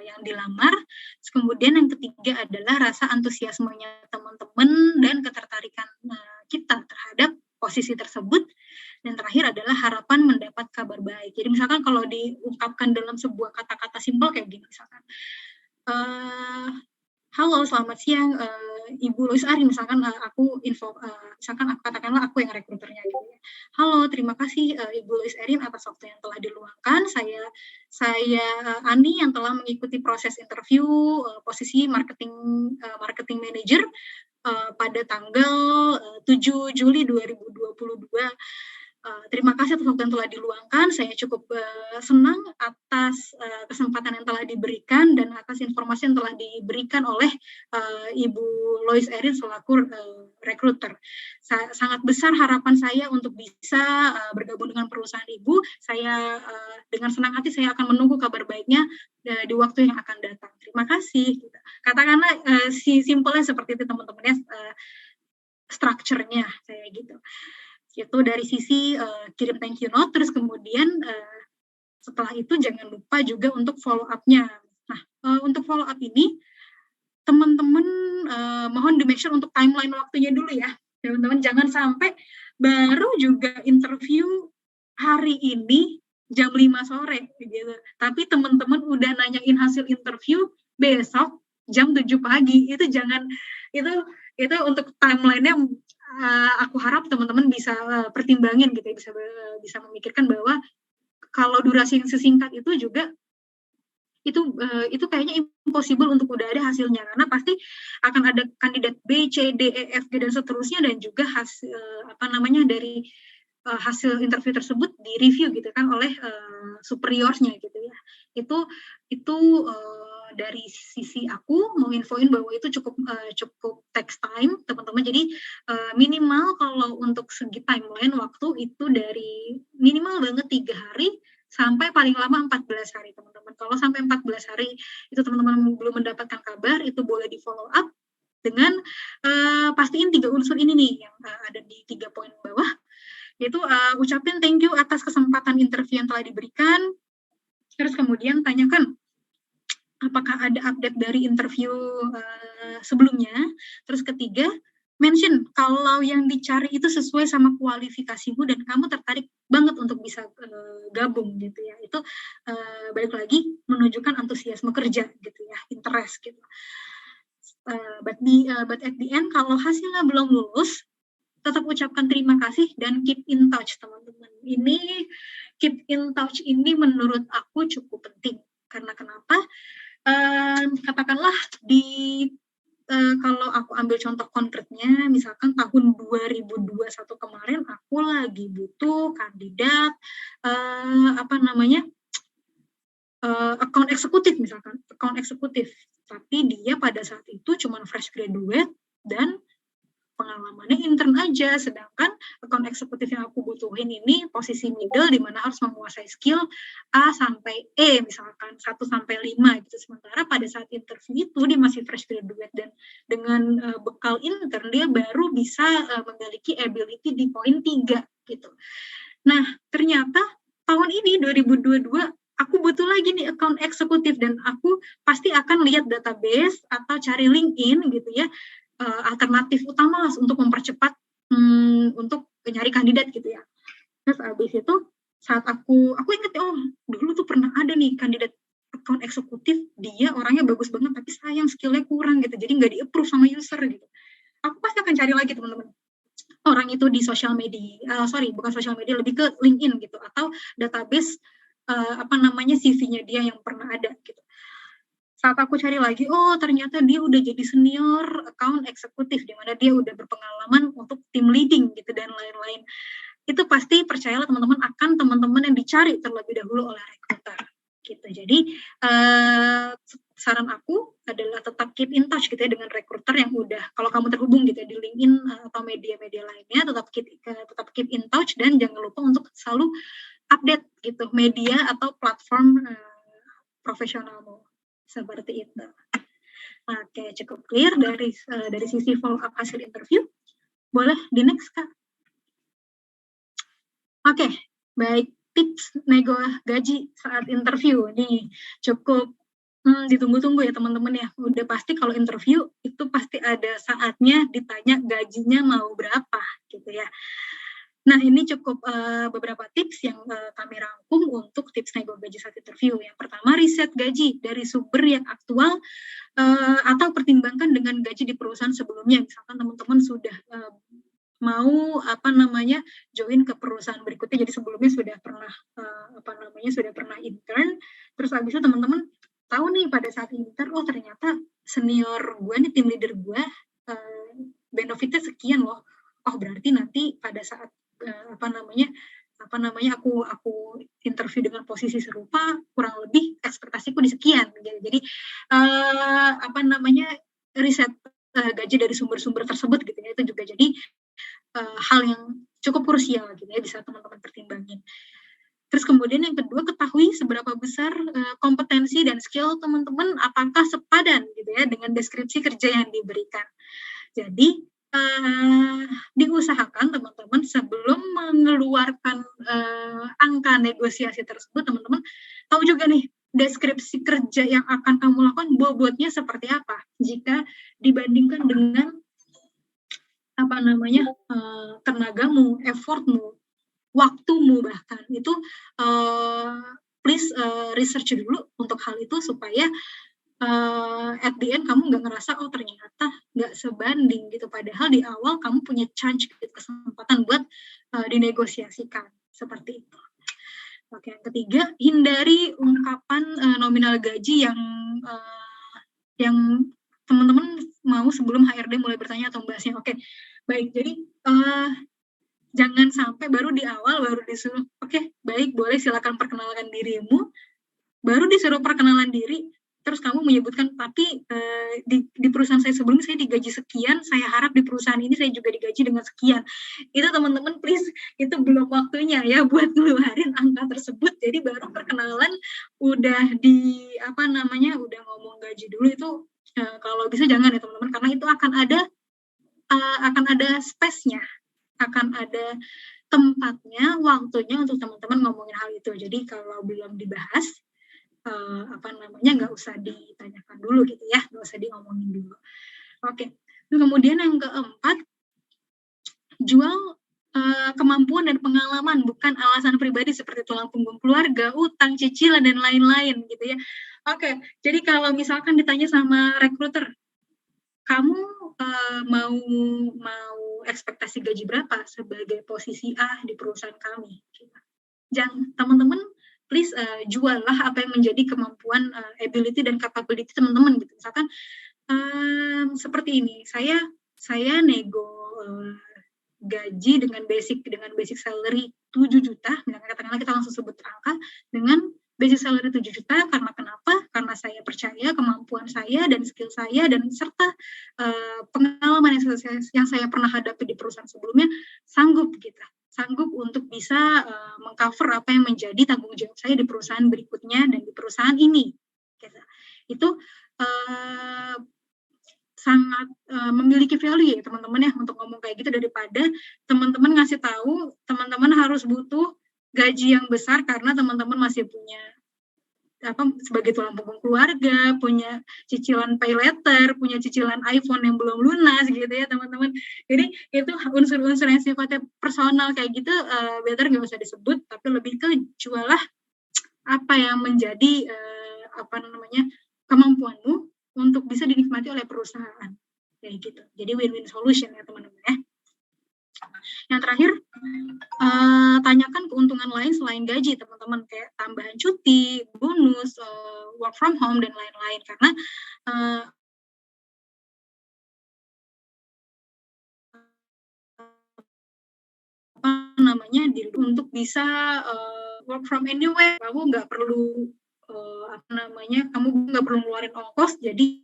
yang dilamar. Terus kemudian yang ketiga adalah rasa antusiasmenya teman-teman dan ketertarikan kita terhadap posisi tersebut. Dan terakhir adalah harapan mendapat kabar baik. Jadi misalkan kalau diungkapkan dalam sebuah kata-kata simpel kayak gini misalkan, halo selamat siang Ibu Lois Arin, misalkan misalkan katakanlah aku yang rekruternya gitu ya. Halo, terima kasih Ibu Lois Arin atas waktu yang telah diluangkan. Saya Ani yang telah mengikuti proses interview posisi marketing manager pada tanggal 7 Juli 2022. Terima kasih atas waktu yang telah diluangkan. Saya cukup senang atas kesempatan yang telah diberikan dan atas informasi yang telah diberikan oleh Ibu Lois Erin selaku recruiter. Sangat besar harapan saya untuk bisa bergabung dengan perusahaan Ibu. Saya dengan senang hati saya akan menunggu kabar baiknya di waktu yang akan datang. Terima kasih. Katakanlah simpelnya seperti itu teman-teman ya, strukturnya saya gitu. Itu dari sisi kirim thank you note, terus kemudian setelah itu jangan lupa juga untuk follow up-nya. Nah, untuk follow up ini teman-teman mohon di make sure untuk timeline waktunya dulu ya. Teman-teman jangan sampai baru juga interview hari ini jam 5 sore gitu. Tapi teman-teman udah nanyain hasil interview besok jam 7 pagi. Itu jangan, itu untuk timeline-nya aku harap teman-teman bisa pertimbangin gitu ya, bisa memikirkan bahwa kalau durasi yang sesingkat itu juga itu kayaknya impossible untuk udah ada hasilnya, karena pasti akan ada kandidat B, C, D, E, F, G dan seterusnya, dan juga dari hasil interview tersebut direview gitu kan oleh superiornya gitu ya. Itu dari sisi aku mau infoin bahwa itu cukup takes time teman-teman. Jadi minimal kalau untuk segi timeline waktu itu dari minimal banget 3 hari sampai paling lama 14 hari teman-teman. Kalau sampai 14 hari itu teman-teman belum mendapatkan kabar, itu boleh di follow up dengan pastiin 3 unsur ini nih yang ada di 3 poin bawah, yaitu ucapin thank you atas kesempatan interview yang telah diberikan, terus kemudian tanyakan apakah ada update dari interview sebelumnya, terus ketiga mention kalau yang dicari itu sesuai sama kualifikasimu dan kamu tertarik banget untuk bisa gabung gitu ya. Itu balik lagi menunjukkan antusiasme kerja gitu ya, interest gitu. But at the end kalau hasilnya belum lulus, tetap ucapkan terima kasih dan keep in touch teman-teman. Ini keep in touch ini menurut aku cukup penting. Karena kenapa? Katakanlah kalau aku ambil contoh konkretnya, misalkan tahun 2021 kemarin aku lagi butuh kandidat account eksekutif misalkan, account eksekutif, tapi dia pada saat itu cuma fresh graduate dan pengalamannya intern aja, sedangkan account eksekutif yang aku butuhin ini posisi middle di mana harus menguasai skill A sampai E misalkan 1 sampai 5 gitu. Sementara pada saat interview itu dia masih fresh graduate dan dengan bekal intern dia baru bisa memiliki ability di poin 3 gitu. Nah, ternyata tahun ini 2022 aku butuh lagi nih account eksekutif dan aku pasti akan lihat database atau cari LinkedIn gitu ya, alternatif utama untuk mempercepat untuk nyari kandidat gitu ya. Terus abis itu saat aku inget dulu tuh pernah ada nih kandidat account eksekutif, dia orangnya bagus banget tapi sayang skillnya kurang gitu, jadi nggak di-approve sama user gitu. Aku pasti akan cari lagi teman-teman orang itu di sosial media, bukan sosial media, lebih ke LinkedIn gitu atau database CV-nya dia yang pernah ada gitu. Saat aku cari lagi, ternyata dia udah jadi senior account eksekutif, di mana dia udah berpengalaman untuk team leading gitu dan lain-lain. Itu pasti percayalah teman-teman akan teman-teman yang dicari terlebih dahulu oleh recruiter gitu. Jadi saran aku adalah tetap keep in touch gitu ya dengan recruiter yang udah, kalau kamu terhubung gitu ya di LinkedIn atau media-media lainnya, tetap keep in touch dan jangan lupa untuk selalu update gitu media atau platform profesionalmu. Seperti itu. Oke, cukup clear dari sisi follow up hasil interview. Boleh di next, Kak. Oke, baik. Tips nego gaji saat interview nih cukup ditunggu-tunggu ya teman-teman ya. Udah pasti kalau interview itu pasti ada saatnya ditanya gajinya mau berapa gitu ya. Nah, ini cukup beberapa tips yang kami rangkum untuk tips nego gaji saat interview. Yang pertama, riset gaji dari sumber yang aktual atau pertimbangkan dengan gaji di perusahaan sebelumnya. Misalkan teman-teman sudah mau join ke perusahaan berikutnya, jadi sebelumnya sudah pernah intern, terus habis itu teman-teman tahu nih pada saat intern, ternyata senior gue nih, tim leader gue benefitnya sekian loh. Berarti nanti pada saat aku interview dengan posisi serupa, kurang lebih ekspektasiku di sekian gitu. Jadi riset gaji dari sumber-sumber tersebut gitu ya, itu juga jadi hal yang cukup krusial gitu ya, bisa teman-teman pertimbangin. Terus kemudian yang kedua, ketahui seberapa besar kompetensi dan skill teman-teman, apakah sepadan gitu ya dengan deskripsi kerja yang diberikan. Jadi diusahakan teman-teman sebelum mengeluarkan angka negosiasi tersebut, teman-teman tahu juga nih deskripsi kerja yang akan kamu lakukan bobotnya seperti apa jika dibandingkan dengan tenagamu, effortmu, waktumu, bahkan itu please research dulu untuk hal itu supaya at the end kamu nggak ngerasa ternyata nggak sebanding gitu, padahal di awal kamu punya chance gitu, kesempatan buat dinegosiasikan seperti itu. Oke, yang ketiga, hindari ungkapan nominal gaji yang teman-teman mau sebelum HRD mulai bertanya atau membahasnya. Oke, baik, jadi jangan sampai baru di awal baru disuruh, baik, boleh silakan perkenalkan dirimu, baru disuruh perkenalan diri, terus kamu menyebutkan, tapi di perusahaan saya sebelumnya saya digaji sekian, saya harap di perusahaan ini saya juga digaji dengan sekian. Itu teman-teman please, itu belum waktunya ya buat ngeluarin angka tersebut. Jadi baru perkenalan udah udah ngomong gaji dulu, itu kalau bisa jangan ya teman-teman, karena itu akan ada space-nya, akan ada tempatnya, waktunya untuk teman-teman ngomongin hal itu. Jadi kalau belum dibahas, nggak usah ditanyakan dulu gitu ya, nggak usah diomongin dulu. Oke. Kemudian yang keempat, jual kemampuan dan pengalaman, bukan alasan pribadi seperti tulang punggung keluarga, utang, cicilan, dan lain-lain gitu ya. Oke, jadi kalau misalkan ditanya sama recruiter, kamu mau ekspektasi gaji berapa sebagai posisi A di perusahaan kami? Jangan, teman-teman please juallah apa yang menjadi kemampuan, ability dan capability teman-teman gitu. Misalkan seperti ini, saya nego gaji dengan basic salary 7 juta, misalkan katakanlah kita langsung sebut angka, dengan basic salary 7 juta karena kenapa? Karena saya percaya kemampuan saya dan skill saya dan serta pengalaman yang saya pernah hadapi di perusahaan sebelumnya sanggup untuk bisa mengcover apa yang menjadi tanggung jawab saya di perusahaan berikutnya dan di perusahaan ini. Gitu. Itu sangat memiliki value ya teman-teman ya untuk ngomong kayak gitu, daripada teman-teman ngasih tahu teman-teman harus butuh gaji yang besar karena teman-teman masih punya sebagai tulang punggung keluarga, punya cicilan pay letter, punya cicilan iPhone yang belum lunas gitu ya teman-teman. Jadi itu unsur-unsur yang sifatnya personal kayak gitu better nggak usah disebut, tapi lebih ke jualah apa yang menjadi kemampuanmu untuk bisa dinikmati oleh perusahaan kayak gitu. Jadi win-win solution ya teman-teman ya. Yang terakhir, tanyakan keuntungan lain selain gaji teman-teman, kayak tambahan cuti, bonus, work from home dan lain-lain, karena untuk bisa work from anywhere, kamu nggak perlu kamu nggak perlu ngeluarin ongkos, jadi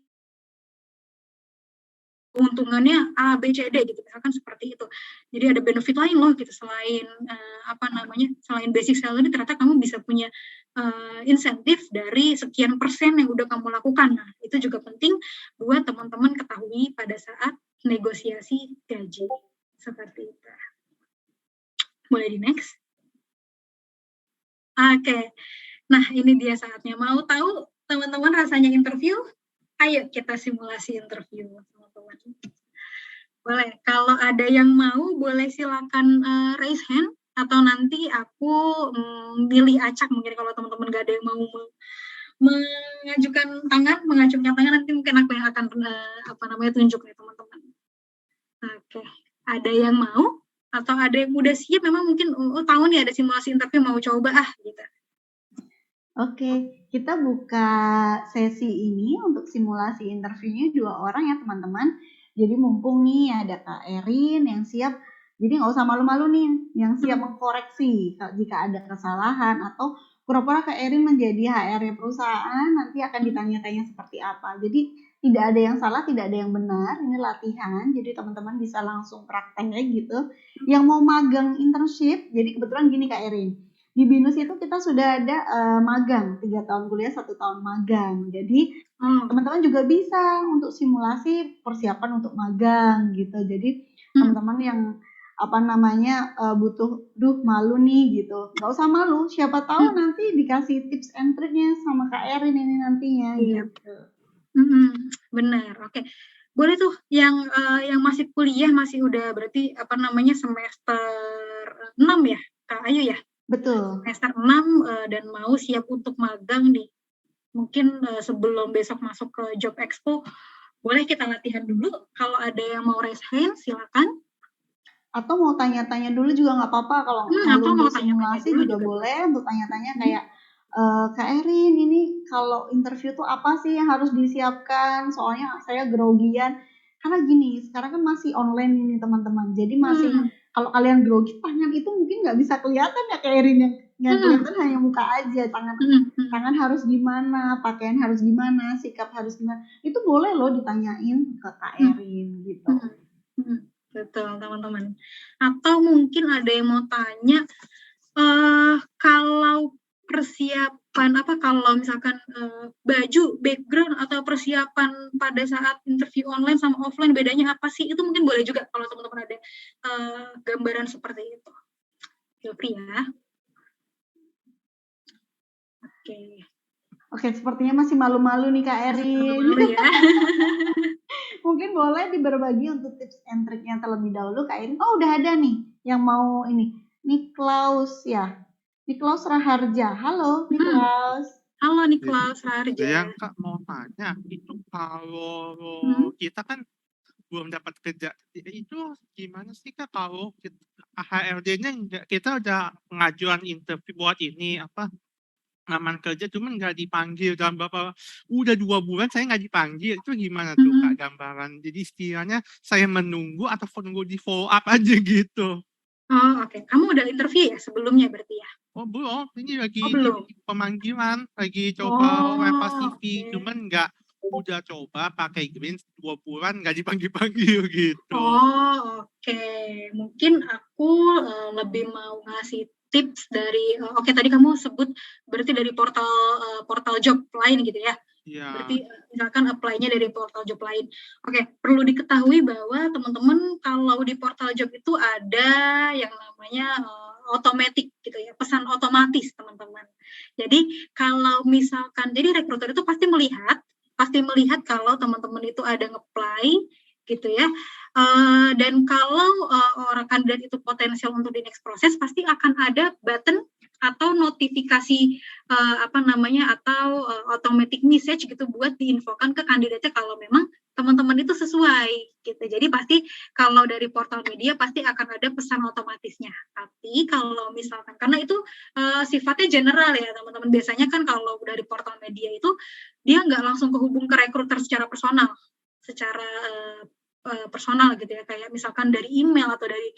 keuntungannya A, B, C, D gitu, misalkan seperti itu. Jadi ada benefit lain loh gitu, selain selain basic salary ternyata kamu bisa punya insentif dari sekian persen yang udah kamu lakukan. Nah, itu juga penting buat teman-teman ketahui pada saat negosiasi gaji. Seperti itu. Boleh di next? Oke. Nah, ini dia saatnya. Mau tahu teman-teman rasanya interview? Ayo kita simulasi interview, teman-teman. Boleh, kalau ada yang mau boleh silakan raise hand, atau nanti aku pilih acak mungkin kalau teman-teman gak ada yang mau mengacungkan tangan, nanti mungkin aku yang akan tunjuk nih teman-teman. Oke, ada yang mau? Atau ada yang udah siap, memang mungkin tahu nih ada simulasi interview, mau coba gitu. Oke, kita buka sesi ini untuk simulasi interviewnya 2 orang ya teman-teman. Jadi mumpung nih ada Kak Erin yang siap, jadi nggak usah malu-malu nih, yang siap mengkoreksi jika ada kesalahan, atau pura-pura Kak Erin menjadi HR perusahaan, nanti akan ditanya-tanya seperti apa. Jadi tidak ada yang salah, tidak ada yang benar, ini latihan, jadi teman-teman bisa langsung praktek gitu. Yang mau magang internship, jadi kebetulan gini Kak Erin, di BINUS itu kita sudah ada magang, 3 tahun kuliah, 1 tahun magang. Jadi teman-teman juga bisa untuk simulasi persiapan untuk magang gitu. Jadi teman-teman yang butuh malu nih gitu, nggak usah malu, siapa tahu nanti dikasih tips and triknya sama Kak Erin ini nantinya gitu. Benar, oke. Boleh tuh yang masih kuliah, masih udah berarti semester 6 ya Kak Ayu ya? Betul. Semester 6 dan mau siap untuk magang nih. Mungkin sebelum besok masuk ke Job Expo, boleh kita latihan dulu. Kalau ada yang mau raise hand, silakan. Atau mau tanya-tanya dulu juga nggak apa-apa. Kalau mau simulasi juga boleh untuk tanya-tanya kayak, Kak Erin, ini kalau interview tuh apa sih yang harus disiapkan? Soalnya saya grogian. Karena gini, sekarang kan masih online ini teman-teman. Jadi masih kalau kalian grogi, tangan itu mungkin nggak bisa kelihatan ya Kak Erin, yang kelihatan hanya muka aja. Tangan harus gimana, pakaian harus gimana, sikap harus gimana. Itu boleh loh ditanyain ke Kak Erin gitu. Betul teman-teman. Atau mungkin ada yang mau tanya, kalau persiapan kalau misalkan baju, background atau persiapan pada saat interview online sama offline bedanya apa sih? Itu mungkin boleh juga kalau teman-teman ada gambaran seperti itu. Feel free ya. Oke, sepertinya masih malu-malu nih Kak Erin. Malu ya. Mungkin boleh berbagi untuk tips and triknya terlebih dahulu Kak Erin. Oh, udah ada nih yang mau ini. Niklaus ya. Niklaus Raharja. Halo Niklaus. Halo Niklaus Raharja. Yang Kak mau tanya, itu kalau kita kan belum dapat kerja, itu gimana sih Kak kalau HRD-nya kita udah pengajuan interview buat ini lamar kerja cuman nggak dipanggil dalam udah 2 bulan saya nggak dipanggil, itu gimana tuh Kak gambaran? Jadi istilahnya saya menunggu atau menunggu di follow up aja gitu. Oh oke, kamu udah interview ya sebelumnya berarti ya? Oh belum, ini lagi Oh di belum? pemanggilan, lagi coba lempar Oh, CV, oke. cuman udah coba pakai Greens 2 bulan nggak dipanggil-panggil gitu. Oh, oke. Mungkin aku, lebih mau ngasih tips dari oke tadi kamu sebut berarti dari portal job lain gitu ya? Iya, Berarti, misalkan apply-nya dari portal job lain. Oke, perlu diketahui bahwa teman-teman kalau di portal job itu ada yang namanya, automatic gitu ya, pesan otomatis teman-teman. Jadi kalau misalkan jadi rekruter itu pasti melihat kalau teman-teman itu ada nge-apply gitu ya, dan kalau, orang kandidat itu potensial untuk di next proses pasti akan ada button atau notifikasi atau automatic message gitu buat diinfokan ke kandidatnya kalau memang teman-teman itu sesuai gitu. Jadi pasti kalau dari portal media pasti akan ada pesan otomatisnya. Tapi kalau misalkan karena itu sifatnya general ya teman-teman. Biasanya kan kalau dari portal media itu dia nggak langsung kehubung ke recruiter secara personal gitu ya kayak misalkan dari email atau dari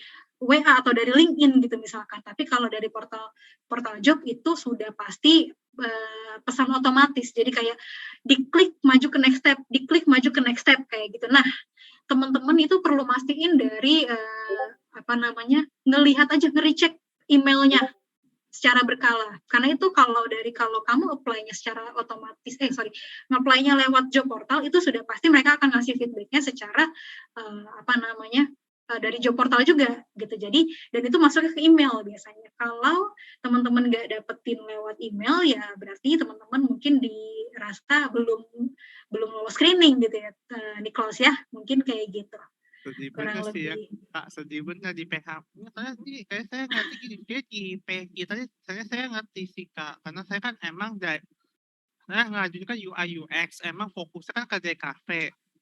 WA atau dari LinkedIn gitu misalkan. Tapi kalau dari portal portal job itu sudah pasti pesan otomatis. Jadi kayak diklik maju ke next step, diklik maju ke next step kayak gitu. Nah, teman-teman itu perlu mastiin dari ngelihat aja nge-recheck emailnya secara berkala. Karena itu kalau kamu apply-nya secara otomatis nge-apply-nya lewat job portal itu sudah pasti mereka akan ngasih feedback-nya secara dari job portal juga gitu. Jadi dan itu masuknya ke email biasanya. Kalau teman-teman nggak dapetin lewat email ya berarti teman-teman mungkin dirasa belum belum lolos screening gitu ya, Nicholas ya, mungkin kayak gitu sedih kurang bener sih ya, lebih. Kak, sedih bener di PHP. Soalnya sih kayak saya ngerti gini, kayak di PI tadi saya ngerti sih, Kak, karena saya kan emang saya ngajuin kan UI UX, emang fokusnya kan ke DKV.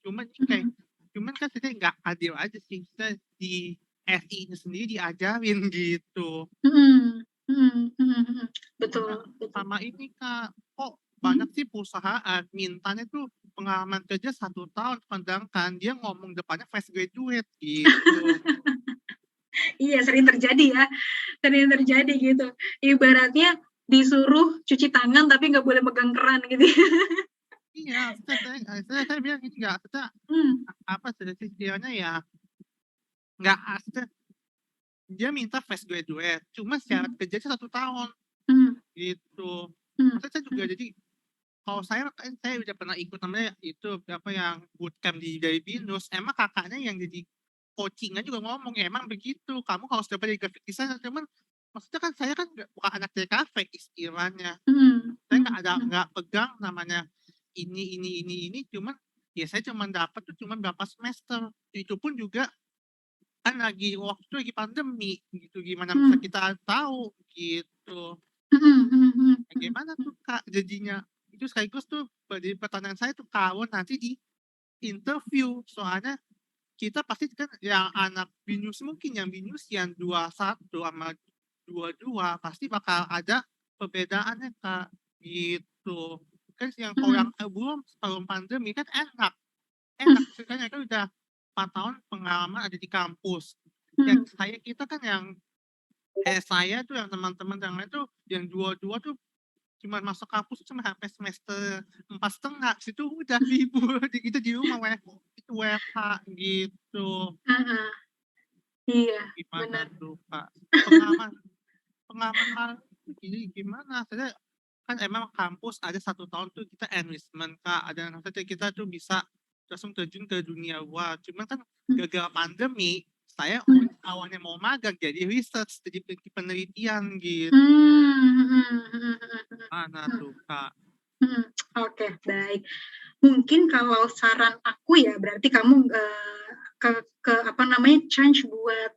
Cuman ini kayak Mhm. cuman kan saya nggak adil aja sih, saya di SI-nya sendiri diajarin gitu. Mhm. Mhm mhm mhm. Betul Sama betul. sama ini, Kak, kok banyak Mhm. sih perusahaan mintanya tuh pengalaman kerja 1 tahun, sedangkan dia ngomong depannya fresh graduate gitu. Iya sering terjadi gitu. Ibaratnya disuruh cuci tangan tapi nggak boleh megang keran gitu ya. Iya, maksudnya saya bilang gini, nggak maksudnya Mmm, apa sih istilahnya ya, nggak maksudnya dia minta fresh graduate, cuma syarat mhm kerjanya 1 tahun mhm gitu. mhm Maksudnya saya juga mhm jadi kalau saya kan saya udah pernah ikut namanya itu apa yang bootcamp dari BINUS, emang kakaknya yang jadi coaching juga ngomong, "Ya emang begitu, kamu harus dapat dari graphic designer." Cuman maksudnya kan saya kan bukan anak DKV istilahnya. mhm Saya mhm mhm nggak pegang namanya ini, cuman ya saya cuman dapat tuh cuman berapa semester. Itu pun juga kan waktu itu lagi pandemi gitu, gimana bisa mhm kita tahu gitu. mhm mhm mhm Nah, mhm gimana mhm. tuh, Kak, jadinya? Itu sekaligus tuh jadi pertanyaan saya tuh kalau nanti di interview, soalnya kita pasti kan yang anak BINUS mungkin yang BINUS yang 21 sama 22 pasti bakal ada perbedaannya, Kak, gitu. Kan yang kalau yang Mhm. belum sebelum pandemi kan enak ceritanya kan udah 4 tahun pengalaman ada di kampus. Yang Mhm. kita kan yang kayak saya tuh yang teman-teman yang lain tuh yang dua-dua tuh cuma masuk kampus cuma sampai semester 4,5, situ udah libur, kita di rumah WFH gitu. Heeh. Iya, Gimana benar. tuh, Kak? Pengalaman pengalaman malam itu gimana? Saya kan emang kampus ada 1 tahun tuh kita enlistment, Kak, ada maksudnya kita tuh bisa langsung terjun ke dunia luar. Cuman kan Mhm gagal pandemi, saya mhm. awalnya mau magang jadi research, jadi penelitian gitu. Mmm, mhm mhm mhm Mana mhm. tuh, Kak? Mhm. Oke, baik. Mungkin kalau saran aku ya berarti kamu, change buat,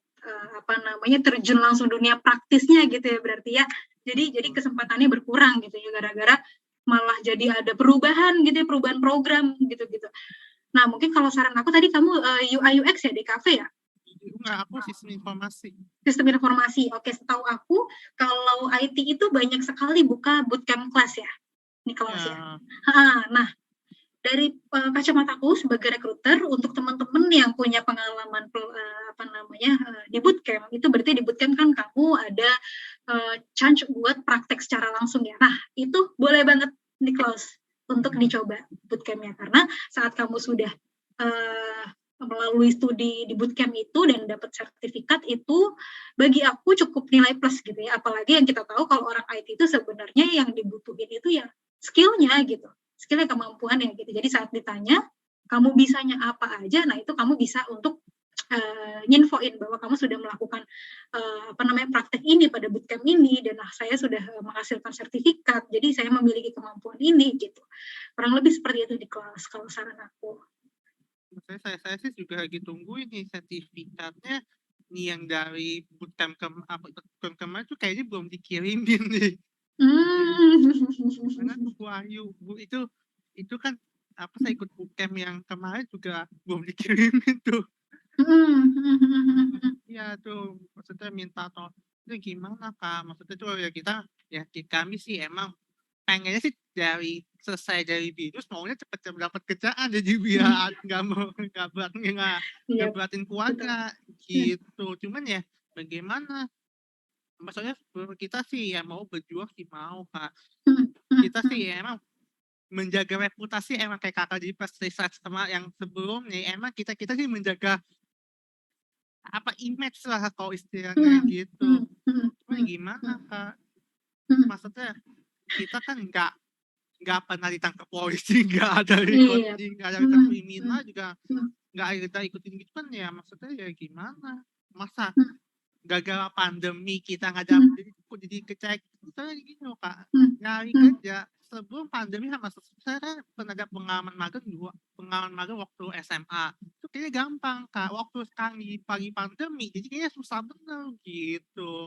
terjun langsung dunia praktisnya gitu ya berarti ya. Jadi Betul. kesempatannya berkurang gitu ya gara-gara malah jadi ada perubahan gitu ya, perubahan program gitu-gitu. Nah mungkin kalau saran aku tadi kamu, UI UX ya, DKV ya? Enggak, aku sistem informasi. Sistem informasi. Oke, setahu aku kalau IT itu banyak sekali buka bootcamp kelas ya, di kelas ya? Ya, Heeh. Nah dari, kacamataku sebagai recruiter untuk teman-teman yang punya pengalaman di bootcamp, itu berarti di bootcamp kan kamu ada chance buat praktek secara langsung ya. Nah, itu boleh banget Niklaus untuk dicoba bootcamp-nya, karena saat kamu sudah melalui studi di bootcamp itu dan dapat sertifikat itu bagi aku cukup nilai plus gitu ya. Apalagi yang kita tahu kalau orang IT itu sebenarnya yang dibutuhin itu ya skill-nya gitu. Skill-nya, kemampuannya gitu. Jadi saat ditanya kamu bisanya apa aja, nah itu kamu bisa untuk nyinfoin bahwa kamu sudah melakukan praktek ini pada bootcamp ini, dan saya sudah menghasilkan sertifikat, jadi saya memiliki kemampuan ini gitu. Kurang lebih seperti itu di kelas kalau saran aku. Saya sih juga lagi tungguin nih sertifikatnya nih yang dari bootcamp kemarin tuh kayaknya belum dikirimin nih. Karena tuh Bu Ayu, Bu itu kan saya ikut bootcamp yang kemarin juga belum dikirimin tuh. Iya tuh, maksudnya minta itu gimana Kak? Maksudnya tuh ya kami sih emang pengennya sih selesai dari BINUS maunya cepet-cepet dapat kerjaan, jadi biar nggak beratin keluarga gitu. Cuman ya bagaimana? Maksudnya kita sih ya mau berjuang sih mau Kak. Kita sih ya emang menjaga reputasi emang kayak Kakak di pas riset sama yang sebelumnya, emang kita sih menjaga image lah kalau istilahnya gitu. Cuman gimana Kak? Maksudnya kita kan nggak pernah ditangkap polisi, nggak ada ikut kriminal juga, nggak ada ikutin gitu kan ya. Maksudnya ya gimana? Masa gagal pandemi kita nggak dapet jadi kecek. Misalnya gini loh Kak, nyari kerja sebelum pandemi sama saya kan pernah ada pengalaman magang waktu SMA. Itu kayaknya gampang Kak. Waktu sekarang di pagi pandemi, jadi kayaknya susah bener gitu.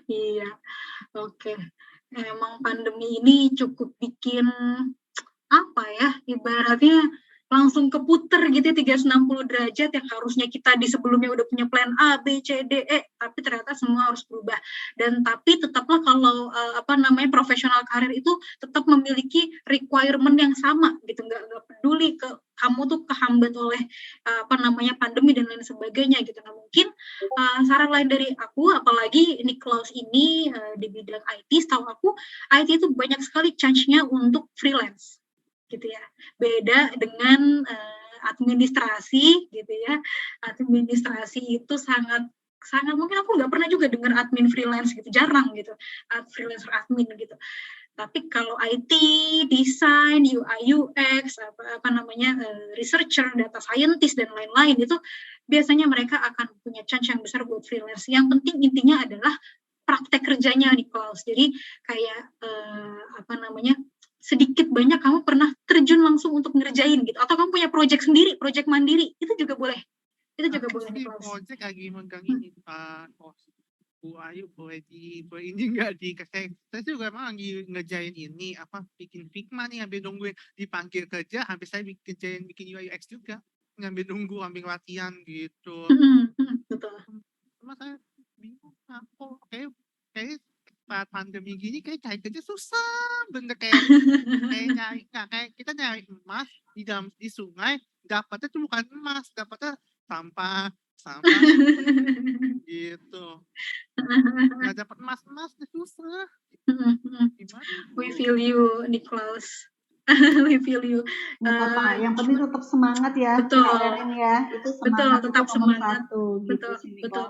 Iya, oke. Emang pandemi ini cukup bikin ibaratnya langsung keputer gitu 360 derajat, yang harusnya kita di sebelumnya udah punya plan A, B, C, D, E, tapi ternyata semua harus berubah. Dan tapi tetaplah kalau profesional karir itu tetap memiliki requirement yang sama gitu, nggak peduli kamu tuh kehambat oleh pandemi dan lain sebagainya gitu. Nah, mungkin saran lain dari aku, apalagi Niklaus ini di bidang IT, setahu aku IT itu banyak sekali chance-nya untuk freelance gitu ya. Beda dengan administrasi gitu ya. Administrasi itu sangat mungkin aku nggak pernah juga dengar admin freelance gitu, jarang gitu. Freelancer admin gitu. Tapi kalau IT, desain, UI, UX, researcher, data scientist dan lain-lain itu biasanya mereka akan punya chance yang besar buat freelance. Yang penting intinya adalah praktek kerjanya nih Klaus. Jadi kayak sedikit banyak kamu pernah terjun langsung untuk ngerjain gitu, atau kamu punya project sendiri, project mandiri, itu juga boleh. Itu juga boleh nih Klaus. Project lagi megang ini Bu Ayu, boleh ini nggak saya juga emang lagi ngerjain ini bikin Figma nih, sambil nungguin dipanggil kerja, sampai saya bikin UI UX juga, ngambil nunggu ambil latihan gitu. Betul. Cuma saya bingung kayak saat pandemi gini kayak cari kerja susah bener, kayak kita nyari emas di sungai, dapatnya tuh bukan emas, dapatnya sampah gitu. Nggak dapat emas susah. Gimana? We feel you, Niklaus. We feel you. Apa, yang penting tetap semangat ya. Betul. Ya. Itu semangat, tetap semangat. Satu, betul. Gitu,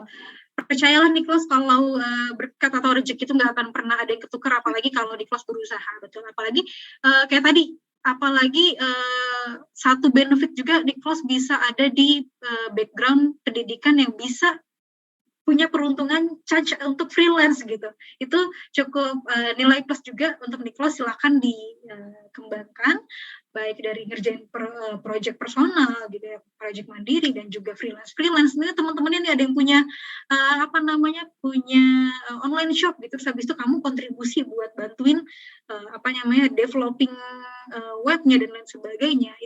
Percayalah Niklaus, kalau berkat atau rezeki itu nggak akan pernah ada yang ketukar, apalagi kalau Niklaus berusaha, betul. Apalagi kayak tadi, satu benefit juga Niklaus bisa ada di background pendidikan yang bisa punya peruntungan chance untuk freelance gitu. Itu cukup nilai plus juga untuk Niklaus. Silakan dikembangkan baik dari ngerjain project personal gitu ya, project mandiri dan juga freelance. Ini teman-teman ini ada yang punya punya online shop gitu. Terus habis itu kamu kontribusi buat bantuin developing webnya dan lain sebagainya.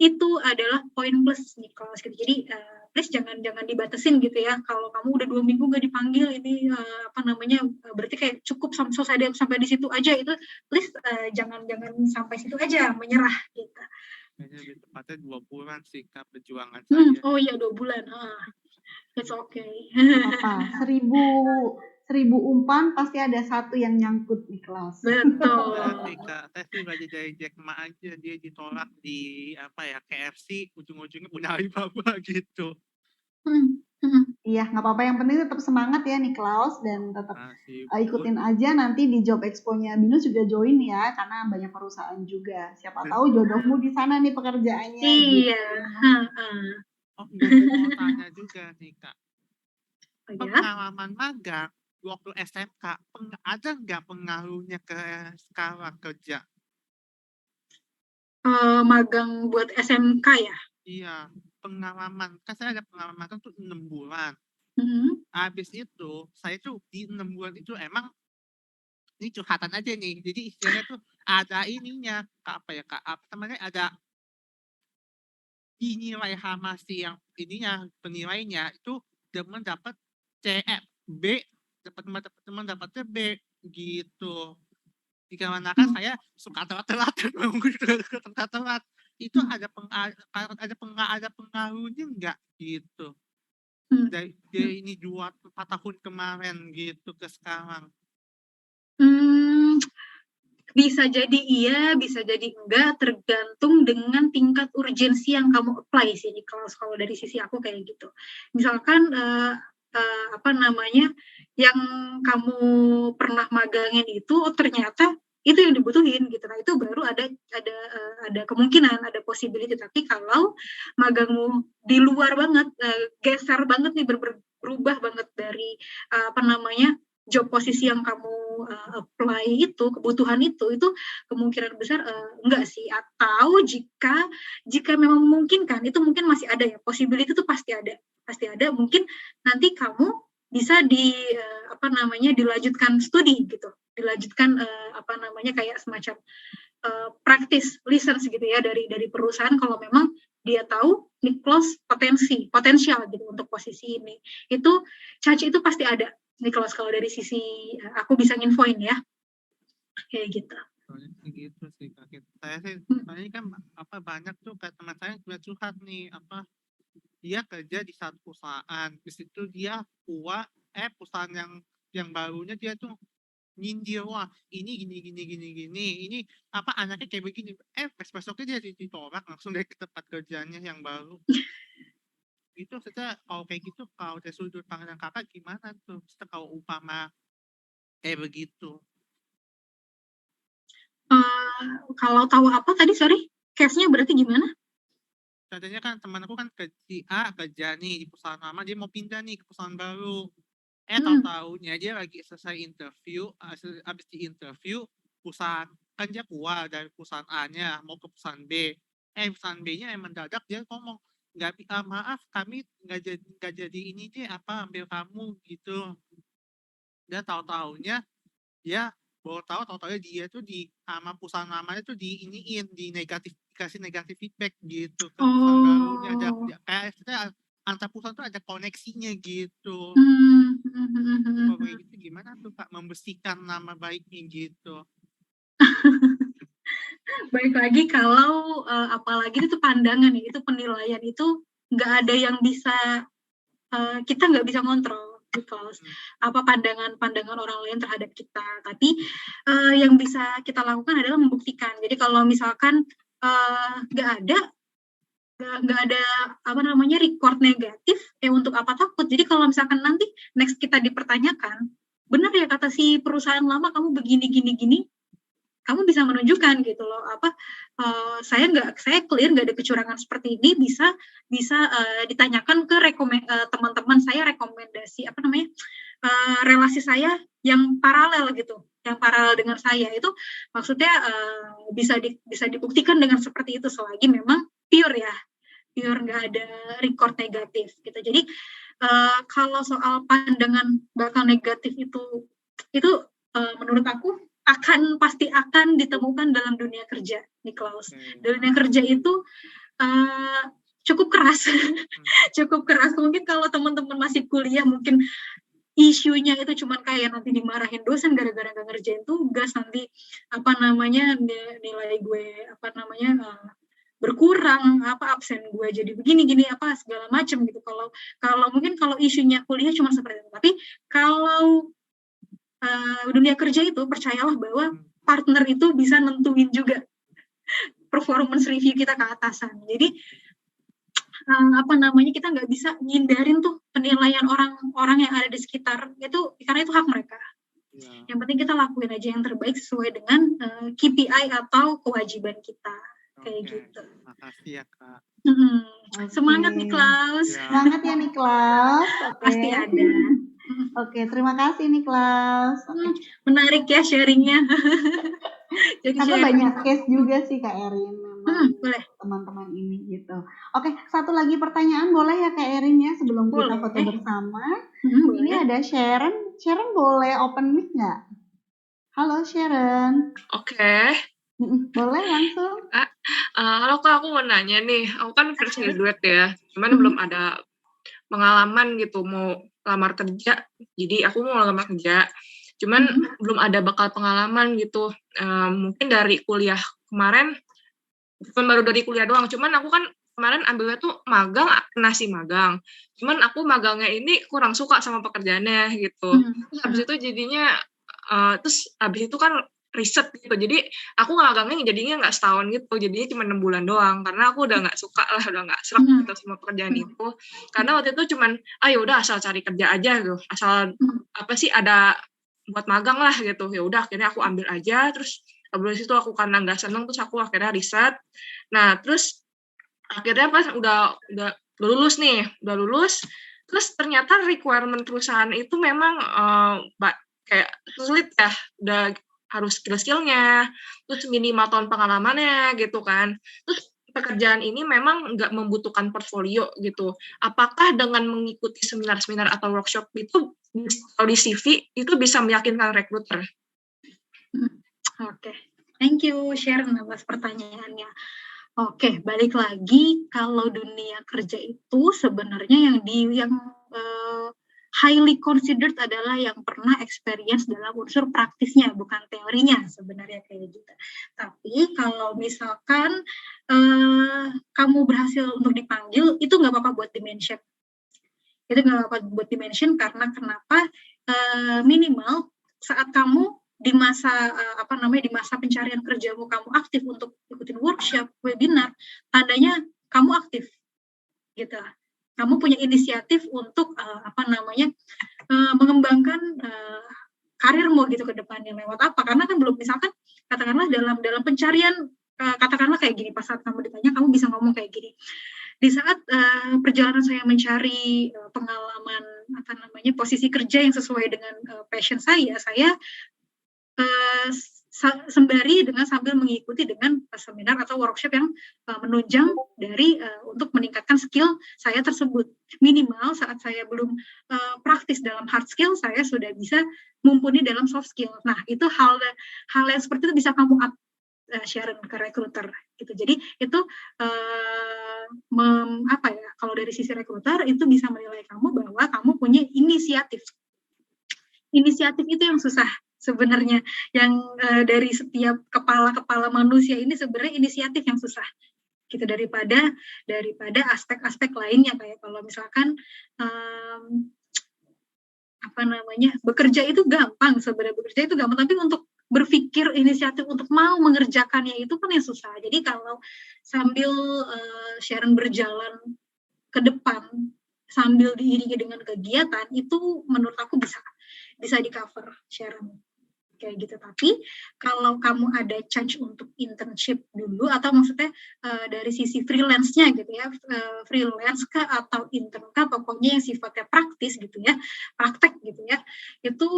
Itu adalah poin plus nih Niklaus gitu. Jadi please jangan dibatasin gitu ya. Kalau kamu udah 2 minggu nggak dipanggil, ini berarti kayak cukup sampai di situ aja. Itu please jangan sampai situ aja menyerah gitu. Kayaknya lebih tepatnya 2 bulan sih Kak perjuangan saya. Oh iya, 2 bulan. It's okay. Nggak apa-apa, 1000 umpan pasti ada satu yang nyangkut di kelas. Berarti Betul. Kak, saya sih belajar dari Jack Ma aja, dia ditolak di apa ya, KFC, ujung-ujungnya punya Alibaba gitu. Iya, nggak apa-apa, yang penting tetap semangat ya Niklaus, dan tetap Masih ikutin aja nanti di job expo-nya Binus juga join ya, karena banyak perusahaan juga. Siapa tahu jodohmu di sana nih pekerjaannya gitu. Iya. Oh iya, mau tanya juga nih Kak, Oh ya, pengalaman magang waktu SMK ada nggak pengaruhnya ke sekarang kerja? magang buat SMK ya. Iya, pengalaman. Kan saya ada pengalaman magang tuh 6 bulan. Mhm. Habis itu, saya tuh di 6 bulan itu emang, ini curhatan aja nih. Jadi istilahnya tuh ada ininya, Kak, apa ya, Kak, apa namanya, ada dinilai sama si yang ininya, penilainya itu teman dapat C, B, teman dapatnya B gitu. Dikarenakan saya suka telat-telat telat. Itu ada pengaruhnya nggak gitu dari ini 4 tahun kemarin gitu ke sekarang. Bisa jadi iya, bisa jadi enggak, tergantung dengan tingkat urgensi yang kamu apply sih di kelas. Kalau dari sisi aku kayak gitu. Misalkan apa namanya, yang kamu pernah magangin itu ternyata itu yang dibutuhin gitu. Nah itu baru ada kemungkinan, ada possibility. Tapi kalau magangmu di luar banget, geser banget nih, berubah banget dari apa namanya, job posisi yang kamu apply itu, kebutuhan itu kemungkinan besar enggak sih. Atau jika memang memungkinkan, itu mungkin masih ada ya, possibility itu pasti ada. Mungkin nanti kamu bisa apa namanya, dilanjutkan studi gitu, dilanjutkan apa namanya, kayak semacam practice license gitu ya, dari perusahaan, kalau memang dia tahu Niklaus potensial gitu untuk posisi ini. Itu Caci itu pasti ada Niklaus, kalau dari sisi aku bisa nginfoin ya, kayak gitu. Soalnya gitu sih Kak. Saya sih soalnya kan apa banyak tuh kayak teman saya juga curhat nih, apa dia kerja di satu perusahaan, di situ dia perusahaan yang barunya dia tuh nyindir, wah ini gini, ini apa anaknya kayak begini, besoknya dia ditolak langsung dari tempat kerjanya yang baru. Itu setelah kalau kayak gitu, kalau dari sudut pandang kakak gimana tuh setelah kalau umpama kayak begitu? Kalau tahu apa tadi, sorry, case-nya berarti gimana? Contohnya kan teman aku kan kerja nih di perusahaan lama, dia mau pindah nih ke perusahaan baru. Tahu-taunya dia lagi selesai interview, habis di interview perusahaan, kan dia keluar dari perusahaan A-nya mau ke perusahaan B. Perusahaan B-nya emang mendadak dia ngomong, maaf kami nggak jadi ini deh, apa ambil kamu gitu. Dan tahu-taunya dia baru tahu-taunya dia tuh sama perusahaan lamanya tuh dikasih negatif feedback gitu ke perusahaan barunya. Kayak antar perusahaan tuh ada koneksinya gitu. Kalau kayak gitu gimana tuh Kak membersihkan nama baiknya gitu? Baik lagi, kalau apalagi itu pandangan ya, itu penilaian, itu nggak ada yang bisa, kita nggak bisa ngontrol because apa pandangan orang lain terhadap kita. Tapi yang bisa kita lakukan adalah membuktikan. Jadi kalau misalkan nggak ada apa namanya, record negatif, untuk apa takut. Jadi kalau misalkan nanti next kita dipertanyakan, benar ya kata si perusahaan lama kamu begini gini, kamu bisa menunjukkan gitu loh, apa saya clear, nggak ada kecurangan seperti ini, bisa ditanyakan ke teman-teman saya, rekomendasi apa namanya, relasi saya yang paralel gitu, yang paralel dengan saya itu, maksudnya bisa dibuktikan dengan seperti itu, selagi memang pure nggak ada record negatif gitu. Jadi kalau soal pandangan bakal negatif itu menurut aku pasti akan ditemukan dalam dunia kerja, Niklaus. Dunia kerja itu cukup keras, cukup keras. Mungkin kalau teman-teman masih kuliah, mungkin isunya itu cuma kayak nanti dimarahin dosen gara-gara nggak ngerjain tugas, nanti apa namanya, nilai gue apa namanya, berkurang, absen gue jadi begini-gini segala macam gitu. Kalau mungkin kalau isunya kuliah cuma seperti itu. Tapi kalau dunia kerja itu percayalah bahwa partner itu bisa nentuin juga performance review kita ke atasan. Jadi kita nggak bisa ngindarin tuh penilaian orang-orang yang ada di sekitar itu, karena itu hak mereka. Yang penting kita lakuin aja yang terbaik sesuai dengan KPI atau kewajiban kita. Kayak gitu. Makasih ya Kak. Semangat Niklaus. Semangat ya Niklaus. Pasti ada. Oke, terima kasih Niklaus. Menarik ya sharingnya. Jadi karena banyak case juga sih Kak Erin memang boleh. Teman-teman ini gitu. Oke, satu lagi pertanyaan boleh ya Kak Erin ya sebelum kita foto bersama. Ini ada Sharon. Sharon boleh open mic nggak? Halo Sharon. Oke. Boleh langsung. Halo Kak, aku mau nanya nih. Aku kan fresh graduate ya, cuman belum ada pengalaman gitu mau lamar kerja. Jadi aku mau lamar kerja, cuman belum ada bakal pengalaman gitu. Mungkin dari kuliah kemarin, bukan baru dari kuliah doang. Cuman aku kan kemarin ambilnya tuh magang, magang. Cuman aku magangnya ini kurang suka sama pekerjaannya gitu. Terus habis itu jadinya, terus habis itu kan riset gitu. Jadi aku magangnya jadinya nggak setahun gitu, jadinya cuma 6 bulan doang. Karena aku udah nggak suka lah, udah nggak sreg gitu sama pekerjaan itu. Karena waktu itu cuman, ya udah asal cari kerja aja gitu, asal ada buat magang lah gitu. Ya udah akhirnya aku ambil aja, terus habis itu aku karena nggak seneng, terus aku akhirnya riset. Nah terus akhirnya pas udah lulus, terus ternyata requirement perusahaan itu memang kayak sulit ya, udah harus skill-skillnya, terus minimal tahun pengalamannya gitu kan. Terus pekerjaan ini memang nggak membutuhkan portfolio gitu. Apakah dengan mengikuti seminar-seminar atau workshop itu kalau di CV itu bisa meyakinkan rekruter? Oke, thank you Sharon atas pertanyaannya. Oke, balik lagi kalau dunia kerja itu sebenarnya yang highly considered adalah yang pernah experience dalam unsur praktisnya, bukan teorinya sebenarnya kayak gitu. Tapi kalau misalkan kamu berhasil untuk dipanggil, itu nggak apa-apa buat di-mention. Itu nggak apa-apa buat di-mention karena kenapa? Minimal saat kamu di masa di masa pencarian kerjamu kamu aktif untuk ikutin workshop, webinar, tandanya kamu aktif gitu. Kamu punya inisiatif untuk mengembangkan karirmu gitu ke depannya. Lewat apa? Karena kan belum, misalkan katakanlah dalam pencarian, katakanlah kayak gini, pas saat kamu ditanya kamu bisa ngomong kayak gini. Di saat perjalanan saya mencari pengalaman posisi kerja yang sesuai dengan passion saya sembari sambil mengikuti dengan seminar atau workshop yang menunjang dari untuk meningkatkan skill saya tersebut. Minimal saat saya belum praktis dalam hard skill, saya sudah bisa mumpuni dalam soft skill. Nah, itu hal yang seperti itu bisa kamu share ke recruiter gitu. Jadi itu kalau dari sisi recruiter itu bisa menilai kamu bahwa kamu punya inisiatif. Inisiatif itu yang susah sebenarnya, yang dari setiap kepala manusia ini sebenarnya inisiatif yang susah gitu, daripada aspek-aspek lainnya. Kayak kalau misalkan bekerja itu gampang sebenarnya, tapi untuk berpikir inisiatif untuk mau mengerjakannya itu kan yang susah. Jadi kalau sambil Sharon berjalan ke depan sambil diiringi dengan kegiatan, itu menurut aku bisa di cover Sharon kayak gitu. Tapi kalau kamu ada chance untuk internship dulu, atau maksudnya dari sisi freelance-nya gitu ya, freelance kah atau intern kah, pokoknya yang sifatnya praktis gitu ya, praktek gitu ya, itu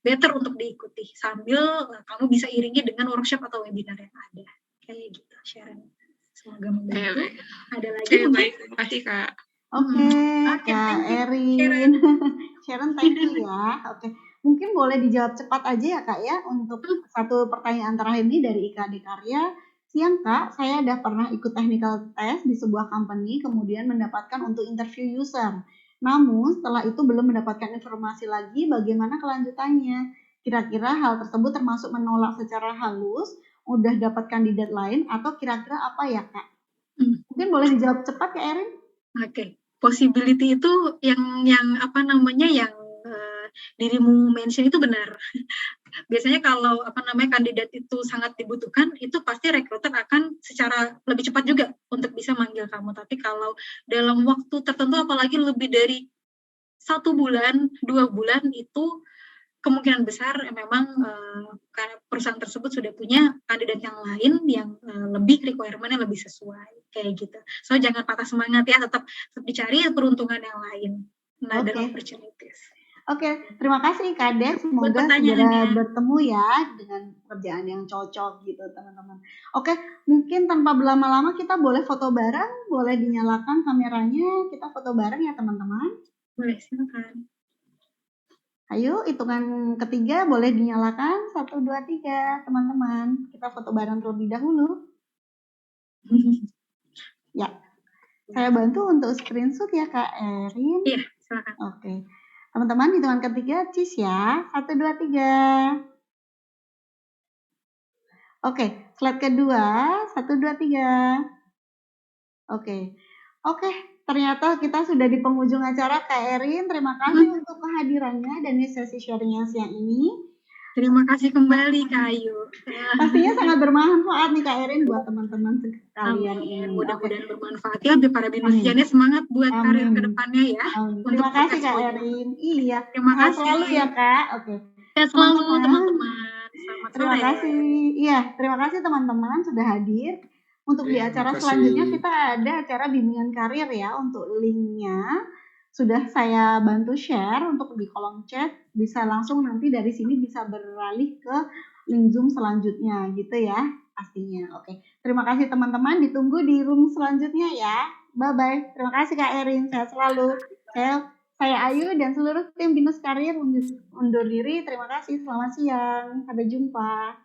better untuk diikuti sambil kamu bisa iringi dengan workshop atau webinar yang ada kayak gitu. Sharon, semoga membantu. Ada lagi baik, terima kasih Kak. Oke, Kak Erin. Sharon, thank you ya. Oke, mungkin boleh dijawab cepat aja ya Kak ya, untuk satu pertanyaan terakhir ini dari IKD Karya. Siang Kak, saya udah pernah ikut technical test di sebuah company, kemudian mendapatkan untuk interview user. Namun setelah itu belum mendapatkan informasi lagi bagaimana kelanjutannya. Kira-kira hal tersebut termasuk menolak secara halus udah dapat kandidat lain atau kira-kira apa ya, Kak? Mungkin boleh dijawab cepat, Kak Erin? Oke, possibility itu yang apa namanya, yang dirimu mention itu benar. Biasanya kalau apa namanya kandidat itu sangat dibutuhkan, itu pasti rekruter akan secara lebih cepat juga untuk bisa manggil kamu. Tapi kalau dalam waktu tertentu, apalagi lebih dari 1 bulan, 2 bulan, itu kemungkinan besar memang perusahaan tersebut sudah punya kandidat yang lain yang lebih requirement-nya lebih sesuai kayak gitu. So jangan patah semangat ya, tetap dicari peruntungan yang lain. Nah, dalam opportunities. Oke, terima kasih Kak Dek. Semoga segera bertemu ya dengan pekerjaan yang cocok gitu teman-teman. Oke, mungkin tanpa berlama-lama kita boleh foto bareng, boleh dinyalakan kameranya, kita foto bareng ya teman-teman. Boleh, silakan. Ayo, hitungan ketiga boleh dinyalakan. 1, 2, 3, teman-teman. Kita foto bareng terlebih dahulu. Ya, saya bantu untuk screenshot ya Kak Erin. Iya, silakan. Oke. Teman-teman, hitungan ketiga, cheese ya. 1, 2, 3. Oke, slide kedua. 1, 2, 3. Oke. Oke, ternyata kita sudah di penghujung acara Kak Erin. Terima kasih untuk kehadirannya dan sesi sharingnya siang ini. Terima kasih kembali Kak Ayu. Pastinya sangat bermanfaat nih Kak Erin buat teman-teman sekalian ini. Mudah-mudahan bermanfaat ya, para binusiannya semangat buat karir ke depannya ya. Terima kasih Kak Erin. Iya. Terima kasih selalu ya Kak. Oke. Selalu teman-teman. Selamat terima sore. kasih. Iya, terima kasih teman-teman sudah hadir. Untuk di acara selanjutnya kita ada acara bimbingan karir ya. Untuk linknya sudah saya bantu share untuk di kolom chat, bisa langsung nanti dari sini bisa beralih ke link Zoom selanjutnya gitu ya pastinya. Oke, terima kasih teman-teman, ditunggu di room selanjutnya ya. Bye-bye, terima kasih Kak Erin, sehat selalu. Saya Ayu dan seluruh tim Binus Karir undur diri, terima kasih, selamat siang, sampai jumpa.